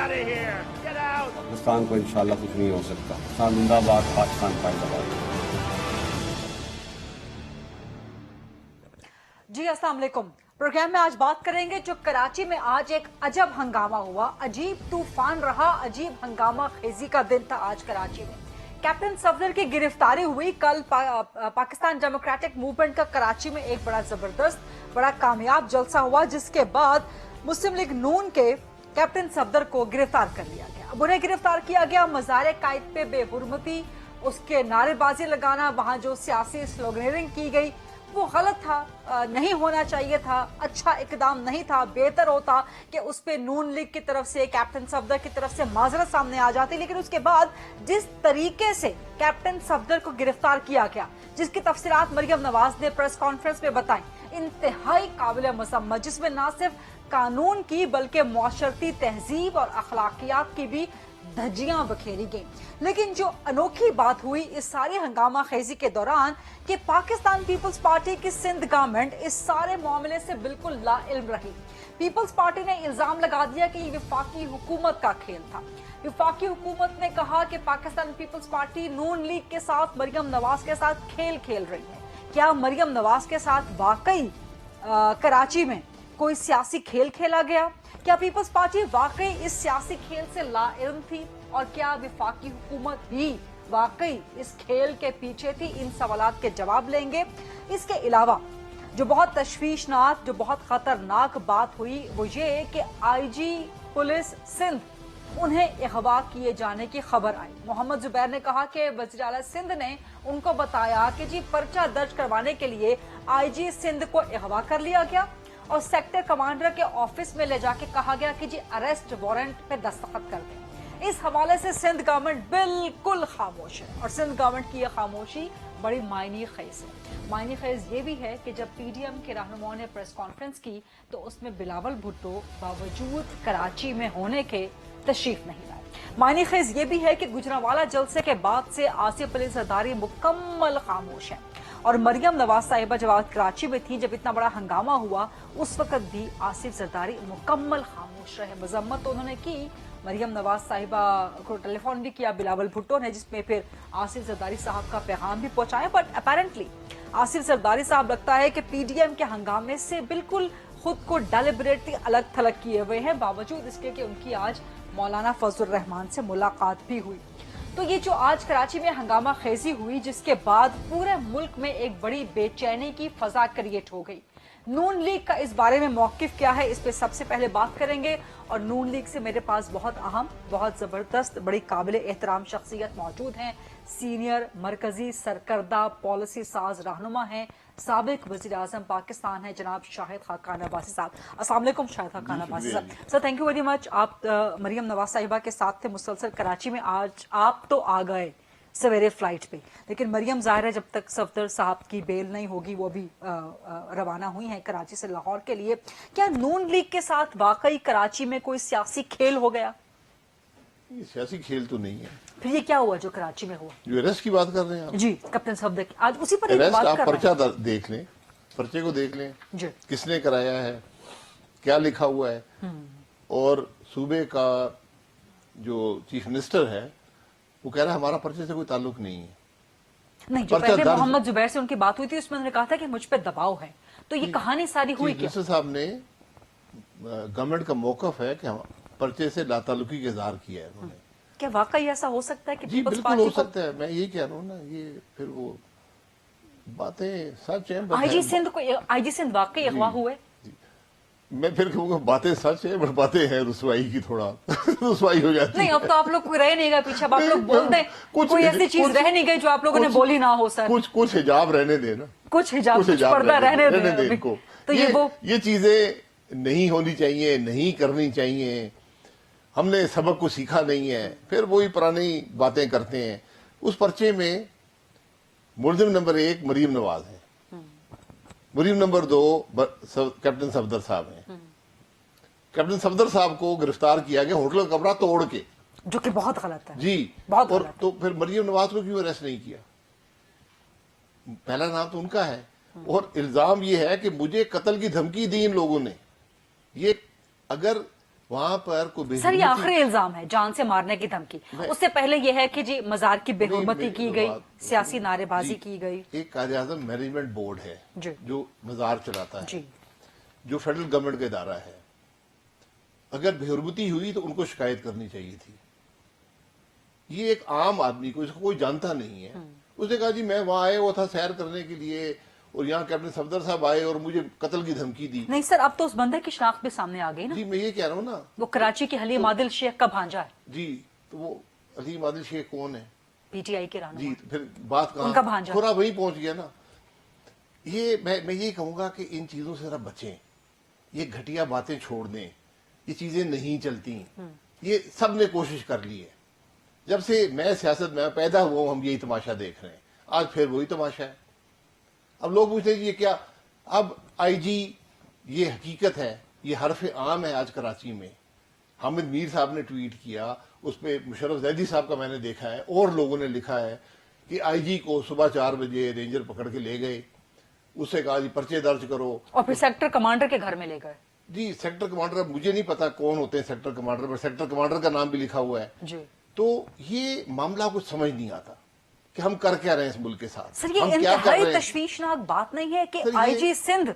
पाकिस्तान को इंशाल्लाह कुछ नहीं हो सकता। पाकिस्तान जिंदाबाद, पाकिस्तान जिंदाबाद। जी अस्सलाम वालेकुम। प्रोग्राम में आज बात करेंगे जो कराची में आज एक अजब हंगामा हुआ, अजीब तूफान रहा, अजीब हंगामा खेजी का दिन था आज कराची में। कैप्टन सफदर की गिरफ्तारी हुई कल। पाकिस्तान डेमोक्रेटिक मूवमेंट का कराची में एक बड़ा जबरदस्त, बड़ा कामयाब जलसा हुआ, जिसके बाद मुस्लिम लीग नून के कैप्टन सफदर को गिरफ्तार कर लिया गया। अब उन्हें गिरफ्तार किया गया। मज़ार कायद पे बेहुरमती, उसके नारेबाजी लगाना, वहां जो सियासी स्लोगनेरिंग की गई वो गलत था, नहीं होना चाहिए था, अच्छा इकदाम नहीं था। बेहतर होता कि उस पे नून लीग की तरफ से, कैप्टन सफदर की तरफ से माजरत सामने आ जाती। लेकिन उसके बाद जिस तरीके से कैप्टन सफदर को गिरफ्तार किया गया, जिसकी तफसीलात मरियम नवाज ने प्रेस कॉन्फ्रेंस में बताई, इंतहाई काबिल मसम्मत, जिसमें न सिर्फ कानून की बल्कि मुआशरती तहजीब और अखलाकियात की भी धज्जियां बखेरी गई। लेकिन जो अनोखी बात हुई इस सारी हंगामा खेजी के दौरान कि पाकिस्तान पीपल्स पार्टी की सिंध गवर्नमेंट इस सारे मामले से बिल्कुल लाइल्म रही। पीपल्स पार्टी ने इल्जाम लगा दिया कि ये वफाकी हुकूमत का खेल था। वफाकी हुकूमत ने कहा कि पाकिस्तान पीपल्स पार्टी नून लीग के साथ, मरियम नवाज के साथ खेल खेल रही है। क्या मरियम नवाज के साथ वाकई कराची में कोई सियासी खेल खेला गया? क्या पीपल्स पार्टी वाकई इस सियासी खेल से लाइल्म थी? और क्या वफाकी हुकूमत भी वाकई इस खेल के पीछे थी? इन सवालात के जवाब लेंगे। इसके अलावा जो बहुत तशवीशनाक, जो बहुत खतरनाक बात हुई वो ये कि आईजी पुलिस सिंध, उन्हें अगवा किए जाने की खबर आई। मोहम्मद जुबैर ने कहा कि वज़ीर आला सिंध ने उनको बताया कि जी पर्चा दर्ज करवाने के लिए आईजी सिंध को अगवा कर लिया गया और सेक्टर कमांडर के ऑफिस में ले जाके कहा गया कि जी अरेस्ट वारंट पे दस्तखत कर दें। इस हवाले से सिंध गवर्नमेंट बिल्कुल खामोश है और सिंध गवर्नमेंट की यह खामोशी बड़ी मायने खेज है। मायने खेज ये भी है कि जब पीडीएम के रहनुमाओं ने प्रेस कॉन्फ्रेंस की तो उसमें बिलावल भुट्टो बावजूद कराची में होने के तशरीफ नहीं लाए। मायने खेज ये भी है कि गुजरांवाला जलसे के बाद से आसिफ अली जरदारी मुकम्मल खामोश है और मरियम नवाज साहिबा जब आज कराची में थी, जब इतना बड़ा हंगामा हुआ, उस वक्त भी आसिफ जरदारी मुकम्मल खामोश रहे। मजम्मत तो उन्होंने की, मरियम नवाज साहिबा को टेलीफोन भी किया बिलावल भुट्टो ने, जिसमें फिर आसिफ जरदारी साहब का पैगाम भी पहुंचाया। बट अपेरेंटली आसिफ जरदारी साहब लगता है कि पीडीएम के हंगामे से बिल्कुल खुद को डेलिबरेटली अलग थलग किए हुए हैं, बावजूद इसके कि उनकी आज मौलाना फजलुर रहमान से मुलाकात भी हुई। तो ये जो आज कराची में हंगामा खेजी हुई, जिसके बाद पूरे मुल्क में एक बड़ी बेचैनी की फजा क्रिएट हो गई। नून लीग का इस बारे में मौकिफ क्या है, इस पे सबसे पहले बात करेंगे। और नून लीग से मेरे पास बहुत अहम, बहुत जबरदस्त, बड़ी काबिल एहतराम शख्सियत मौजूद हैं। सीनियर मरकजी सरकर्दा पॉलिसी साज रहनुमा हैं, साबिक वज़ीर आज़म पाकिस्तान है जनाब शाहिद खाकान अब्बासी साहब। अस्सलाम वालेकुम शाहिद खाकान अब्बासी साहब। Sir thank you very much. आप मरियम नवाज साहिबा के साथ थे मुसलसल कराची में, आज आप तो आ गए सवेरे फ्लाइट पे, लेकिन मरियम ज़ाहिर है जब तक सफदर साहब की बेल नहीं होगी वो भी रवाना हुई हैं कराची से लाहौर के लिए। क्या नून लीग के साथ वाकई कराची में कोई सियासी खेल हो गया? ये सियासी खेल तो नहीं है। फिर ये क्या हुआ जो कराची में हुआ? जो अरेस्ट की बात कर रहे हैं आप? जी कैप्टन सफदर की, आज उसी पर अरेस्ट बात आप कर रहे पर्चा देख लें, पर्चे को देख लें जी, किसने कराया है, क्या लिखा हुआ है, और सूबे का जो चीफ मिनिस्टर है वो कह रहा है हमारा पर्चे से कोई ताल्लुक नहीं है। नहीं, जो पहले मोहम्मद जुबैर से उनकी बात हुई थी उसमें उन्होंने कहा था कि मुझ पे दबाव है। तो ये कहानी सारी हुई क्या? मिनिस्टर साहब ने गवर्नमेंट का मौकफ है कि हम पर्चे से लाताल्लुकी का इजहार किया है उन्होंने। क्या वाकई ऐसा हो सकता है कि जी बिल्कुल हो सकता है, मैं यही कह रहा हूँ ना। ये फिर वो बातें सच हैं। आईजी सिंध वाकई अगवा हुए? मैं फिर कहूँगा बातें सच है, बट बातें हैं रुसवाई की, थोड़ा रुसवाई हो जाती है। नहीं, अब तो आप लोग कोई रह नहीं गए पीछे, अब आप लोग बोल दें कोई ऐसी चीज रह नहीं गई जो आप लोगों ने बोली ना हो। सर कुछ हिजाब रहने देना, कुछ हिजाब कुछ पर्दा रहने दे इनको। तो ये चीजें नहीं होनी चाहिए, नहीं करनी चाहिए। हमने सबक को सीखा नहीं है, फिर वही पुरानी बातें करते हैं। उस पर्चे में मुलजिम नंबर 1 मरियम नवाज है, मुलजिम नंबर 2 कैप्टन सफदर साहब हैं। कैप्टन सफदर साहब को गिरफ्तार किया गया होटल का कमरा तोड़ के, जो कि बहुत गलत है। जी बहुत और गलत। तो फिर मरियम नवाज को क्यों अरेस्ट नहीं किया? पहला नाम तो उनका है और इल्जाम ये है कि मुझे कत्ल की धमकी दी इन लोगों ने। ये अगर वहां पर कोई सर ये बेहुरमती- आखिरी इल्जाम है जान से मारने की धमकी, उससे पहले यह है कि जी मजार की बेहुरमती नहीं, की गई, सियासी नारेबाजी जी, की गई। एक कायद-ए-आज़म मैनेजमेंट बोर्ड है जी। जो मजार चलाता है, जी जो फेडरल गवर्नमेंट का इदारा है। अगर बेहुरमती हुई तो उनको शिकायत करनी चाहिए थी। ये एक आम आदमी को, इसको कोई जानता नहीं है, उसने कहा जी मैं वहां आया हुआ था सैर करने के लिए और यहाँ कैप्टन सफदर साहब आए और मुझे कत्ल की धमकी दी। नहीं सर, अब तो उस बंदे की शनाख्त भी सामने आ गई ना। जी मैं ये कह रहा हूँ ना, वो कराची के हलीम आदिल शेख का भांजा है, जी तो वो अलीम आदिल शेख कौन है? पीटीआई के जी रहनुमा। तो फिर बात उनका कहाँ, भांजा। थोड़ा वहीं पहुंच गया ना। ये मैं ये कहूंगा कि इन चीजों से जरा बचें, ये घटिया बातें छोड़ दें, ये चीजें नहीं चलती। ये सब ने कोशिश कर ली है, जब से मैं सियासत में पैदा हुआ हूं हम यही तमाशा देख रहे हैं। आज फिर वही तमाशा है। अब लोग पूछते हैं ये क्या, अब आईजी, ये हकीकत है, ये हरफ आम है आज कराची में। हामिद मीर साहब ने ट्वीट किया, उस पर मुशर्रफ जैदी साहब का मैंने देखा है और लोगों ने लिखा है कि आईजी को सुबह 4 बजे रेंजर पकड़ के ले गए, उससे कहा जी पर्चे दर्ज करो, और फिर सेक्टर कमांडर के घर में ले गए। जी सेक्टर कमांडर, मुझे नहीं पता कौन होते हैं सेक्टर कमांडर, पर सेक्टर कमांडर का नाम भी लिखा हुआ है। जी तो ये मामला कुछ समझ नहीं आता कि हम कर क्या रहे हैं इस मुल्क के साथ। सर, ये हम क्या कर इंतहाई रहे हैं? तशवीशनाक बात नहीं है कि सर, ये- आईजी सिंध,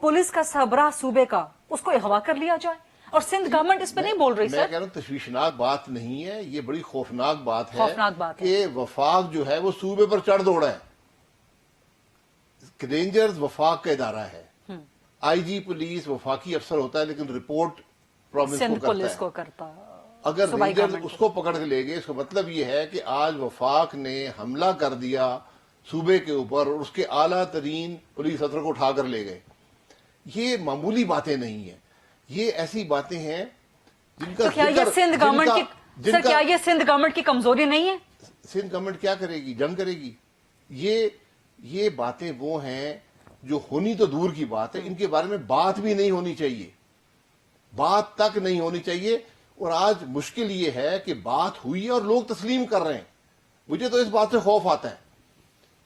पुलिस का सरबराह सूबे का, उसको अगवा कर लिया जाए और सिंध गवर्नमेंट इस पे नहीं बोल रही। मैं सर कह रहा हूँ तशवीशनाक बात नहीं है, ये बड़ी खौफनाक बात है। खौफनाक बात है। कि वफाक जो है वो सूबे पर चढ़ दौड़ा है। रेंजर्स वफाक का इदारा है, आईजी पुलिस वफाकी अफसर होता है, लेकिन रिपोर्ट प्रोविंस सिंध को करता पुलिस है। को करता। अगर सूबाई रेंजर्स गवर्नमेंट उसको पकड़ के ले गए, इसका मतलब ये है कि आज वफाक ने हमला कर दिया सूबे के ऊपर और उसके आला तरीन पुलिस अफसर को उठाकर ले गए। ये मामूली बातें नहीं है, ये ऐसी बातें हैं जिनका तो क्या ये जिक्र- सिंध गवर्नमेंट की, जिनका- सर जिनका- क्या ये सिंध गवर्नमेंट की कमजोरी नहीं है? सिंध गवर्नमेंट क्या करेगी? जंग करेगी। ये बातें वो हैं जो होनी तो दूर की बात है, इनके बारे में बात भी नहीं होनी चाहिए, बात तक नहीं होनी चाहिए। और आज मुश्किल ये है कि बात हुई है और लोग तस्लीम कर रहे हैं। मुझे तो इस बात से खौफ आता है।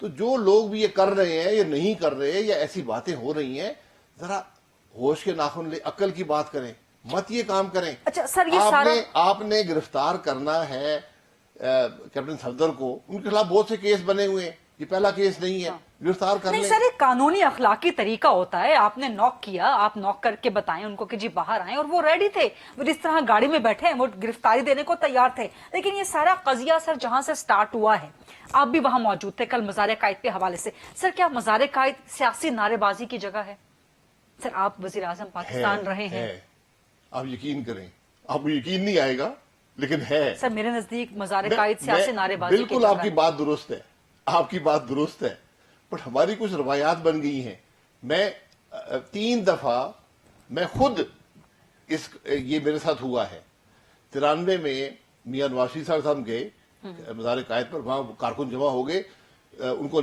तो जो लोग भी ये कर रहे हैं, ये नहीं कर रहे, या ऐसी बातें हो रही हैं, जरा होश के नाखून ले, अक्ल की बात करें, मत ये काम करें। अच्छा सर, ये सारा आपने गिरफ्तार करना है कैप्टन सफदर को, उनके खिलाफ बहुत से केस बने हुए हैं, ये पहला केस नहीं है, गिरफ्तार कर नहीं लें। सर, एक कानूनी अखलाकी तरीका होता है। आपने नॉक किया, आप नॉक करके बताएं उनको कि जी बाहर आए, और वो रेडी थे, वो जिस तरह गाड़ी में बैठे हैं वो गिरफ्तारी देने को तैयार थे। लेकिन ये सारा कजिया सर जहां से स्टार्ट हुआ है, आप भी वहां मौजूद थे कल मज़ार कायद के हवाले से। सर क्या मज़ार कायद सियासी नारेबाजी की जगह है? सर आप वजीर आजम पाकिस्तान रहे हैं। है। आप यकीन करें, आपको यकीन नहीं आएगा, लेकिन है। सर मेरे नजदीक मज़ार मैं- कायद सियासी मैं- नारेबाजी की बिल्कुल जगह आपकी है। बात दुरुस्त है, आपकी बात दुरुस्त है, बट हमारी कुछ रवायात बन गई हैं। मैं 3 दफा मैं खुद ये मेरे साथ हुआ है। 93 में मियां नवाज साहब गए मज़ार कायद पर, वहां कारकुन जमा हो गए, उनको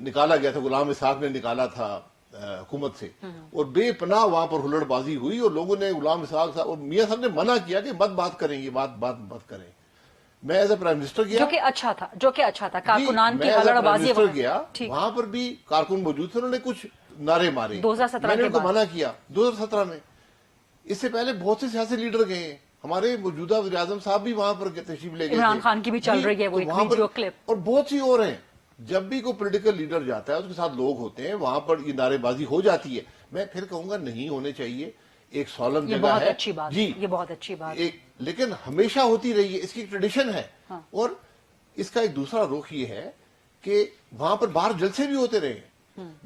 निकाला गया था, गुलाम इसहाक ने निकाला था हुकूमत से, और बेपनाह वहां पर हुल्लड़बाजी हुई और लोगों ने गुलाम इसहाक साहब और मियां साहब ने मना किया कि मत बात करें, ये बात करें। मैं एज ए प्राइम मिनिस्टर गया, जो कि अच्छा था, कारकुनान की मैं as a prime हल्लड़बाजी minister वगैरह। गया, ठीक। वहां पर भी कारकुन मौजूद थे, उन्होंने कुछ नारे मारे, 2017 मैंने के उनको बाद। मना किया 2017 में। इससे पहले बहुत से सियासी लीडर गए हैं, हमारे मौजूदा वज़ीर आज़म साहब भी वहां पर तशरीफ ले गए इमरान थे। खान की भी चल जी, रही है वो तो एक वहां पर- वीडियो क्लिप। और बहुत सी और हैं। जब भी कोई पॉलिटिकल लीडर जाता है, उसके साथ लोग होते हैं, वहां पर ये नारेबाजी हो जाती है। मैं फिर कहूंगा नहीं होने चाहिए, एक सॉलम ये जगह बहुत है अच्छी बात जी, है, ये बहुत अच्छी बात है। लेकिन हमेशा होती रही है, इसकी एक ट्रेडिशन है। हाँ। और इसका एक दूसरा रुख ये है कि वहां पर बाहर जलसे भी होते रहे,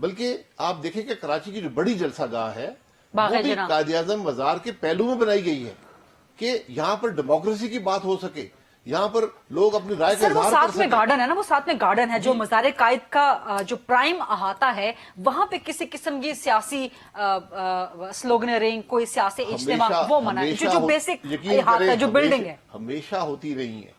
बल्कि आप देखें कि कराची की जो बड़ी जलसा गाह है वो बाग़-ए भी जनाब। कायद-ए-आज़म मज़ार के पहलू में बनाई गई है कि यहाँ पर डेमोक्रेसी की बात हो सके, यहाँ पर लोग अपनी राय का सर वो इजहार कर साथ में सकें। गार्डन है ना, वो साथ में गार्डन है जो मज़ार कायद का जो प्राइम अहाता है, वहां पे किसी किस्म की सियासी स्लोगनरिंग, कोई सियासी इज्तिमा वो मना है, जो बेसिक यकीन अहाता करें, है, जो बिल्डिंग है। हमेशा होती रही है।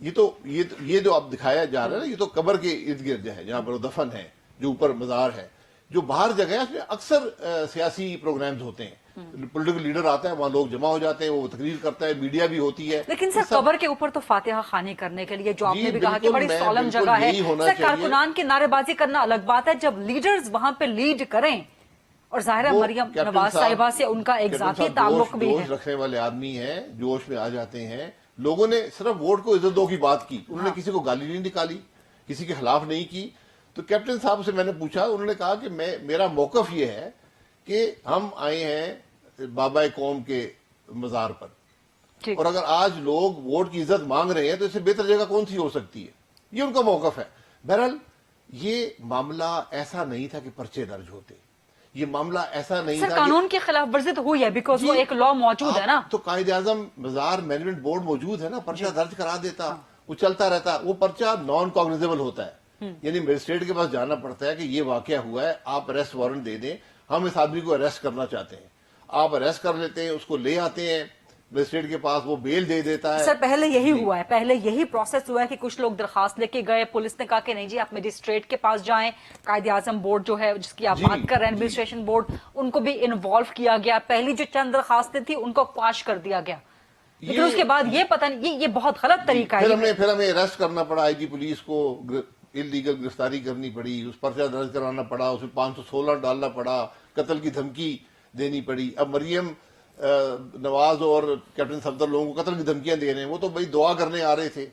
ये जो अब दिखाया जा रहा है ना, ये तो कब्र के इर्द गिर्द है, जहाँ पर वो दफन है, जो ऊपर मजार है। जो बाहर जगह है उसमें अक्सर सियासी प्रोग्राम्स होते हैं, पॉलिटिकल लीडर आता है, वहां लोग जमा हो जाते हैं, वो तकरीर करता है, मीडिया भी होती है। लेकिन सर कब्र के ऊपर तो फातिहा खानी करने के लिए जो आपने भी कहा कि बिल्कुल, बड़ी मैं सोलम बिल्कुल जगह है, यही होना सर चाहिए। कारकुनान की नारेबाजी करना अलग बात है, जब लीडर्स वहां पे लीड करें اور ظاہر ہے وہ مریم کیپٹن نواز صاحب- صاحبہ سے ان کا ایک کیپٹن ذاتی صاحب تعلق بھی جوش ہے. رکھنے والے آدمی ہیں، جوش میں آ جاتے ہیں. لوگوں نے صرف ووٹ کو عزت دو کی بات کی، انہوں نے کسی کو گالی نہیں نکالی، کسی کے خلاف نہیں کی. تو کیپٹن صاحب سے میں نے پوچھا، انہوں نے کہا کہ میرا موقف یہ ہے کہ ہم آئے ہیں بابا قوم کے مزار پر، ٹھیک. اور اگر آج لوگ ووٹ کی عزت مانگ رہے ہیں تو اس سے بہتر جگہ کون سی ہو سکتی ہے. یہ ان کا موقف ہے. بہرحال یہ معاملہ ایسا نہیں تھا کہ پرچے درج ہوتے، یہ معاملہ ایسا نہیں سر تھا قانون کی خلاف ورزی تو ہوئی ہے بیکاز وہ ایک لا موجود ہے نا. تو قائد اعظم مزار مینجمنٹ بورڈ موجود ہے نا، پرچہ درج کرا دیتا، وہ چلتا رہتا. وہ پرچہ نان کاگنیزیبل ہوتا ہے، یعنی مجسٹریٹ کے پاس جانا پڑتا ہے کہ یہ واقعہ ہوا ہے، آپ اریسٹ وارنٹ دے دیں، ہم اس آدمی کو اریسٹ کرنا چاہتے ہیں. آپ اریسٹ کر لیتے ہیں، اس کو لے آتے ہیں مجسٹریٹ کے پاس، وہ بیل دے دیتا ہے. سر پہلے یہی ہوا ہے، پہلے یہی پروسیس ہوا ہے کہ کچھ لوگ درخواست لے کے گئے، پولیس نے کہا کہ نہیں جی آپ میجسٹریٹ کے پاس جائیں. قائد اعظم بورڈ جو ہے جس کی آپ بات کر رہے ہیں، ایڈمنسٹریشن بورڈ، ان کو بھی انوالو کیا گیا. پہلی جو چند درخواستیں تھی ان کو پاش کر دیا گیا، لیکن اس کے بعد یہ پتہ نہیں، یہ بہت غلط طریقہ ہے. پھر ہمیں اریسٹ کرنا پڑا، آئی جی پولیس کو انلیگل گرفتاری کرنی پڑی، اس پرچہ درج کرانا پڑا، اس میں 516 ڈالنا پڑا، قتل کی دھمکی دینی پڑی. اب مریم نواز اور کیپٹن صفدر لوگوں کو قتل کی دھمکیاں دے رہے ہیں، وہ تو بھائی دعا کرنے آ رہے تھے،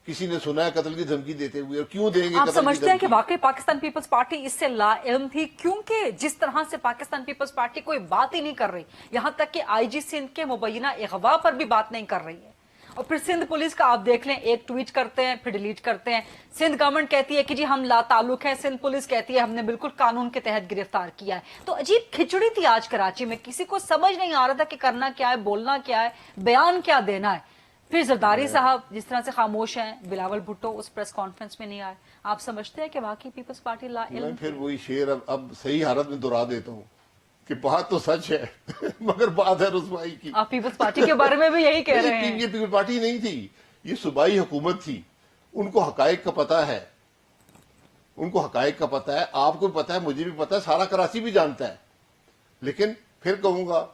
کسی نے سنا ہے قتل کی دھمکی دیتے ہوئے، اور کیوں دیں گے آپ قتل کی سمجھتے ہیں کہ دھمکی؟ واقعی پاکستان پیپلز پارٹی اس سے لا علم تھی؟ کیونکہ جس طرح سے پاکستان پیپلز پارٹی کوئی بات ہی نہیں کر رہی، یہاں تک کہ آئی جی سندھ کے مبینہ اغوا پر بھی بات نہیں کر رہی ہے. اور پھر سندھ پولیس کا آپ دیکھ لیں، ایک ٹویٹ کرتے ہیں پھر ڈیلیٹ کرتے ہیں. سندھ گورنمنٹ کہتی ہے کہ جی ہم لا تعلق ہیں، سندھ پولیس کہتی ہے ہم نے بالکل قانون کے تحت گرفتار کیا ہے. تو عجیب کھچڑی تھی آج کراچی میں، کسی کو سمجھ نہیں آ رہا تھا کہ کرنا کیا ہے، بولنا کیا ہے، بیان کیا دینا ہے. پھر زرداری صاحب جس طرح سے خاموش ہیں، بلاول بھٹو اس پریس کانفرنس میں نہیں آئے. آپ سمجھتے ہیں کہ واقعی پیپلز پارٹی لا میں علم؟ پھر وہی شعر اب صحیح حالت میں دہرا دیتا ہوں کہ بات تو سچ ہے مگر بات ہے رسوائی کی. آپ پیپلز پارٹی کے بارے میں بھی یہی کہہ رہے ہیں. یہ پیپل پارٹی نہیں تھی، یہ صوبائی حکومت تھی. ان کو حقائق کا پتہ ہے، ان کو حقائق کا پتہ ہے، آپ کو بھی پتہ ہے، مجھے بھی پتہ ہے، سارا کراچی بھی جانتا ہے. لیکن پھر کہوں گا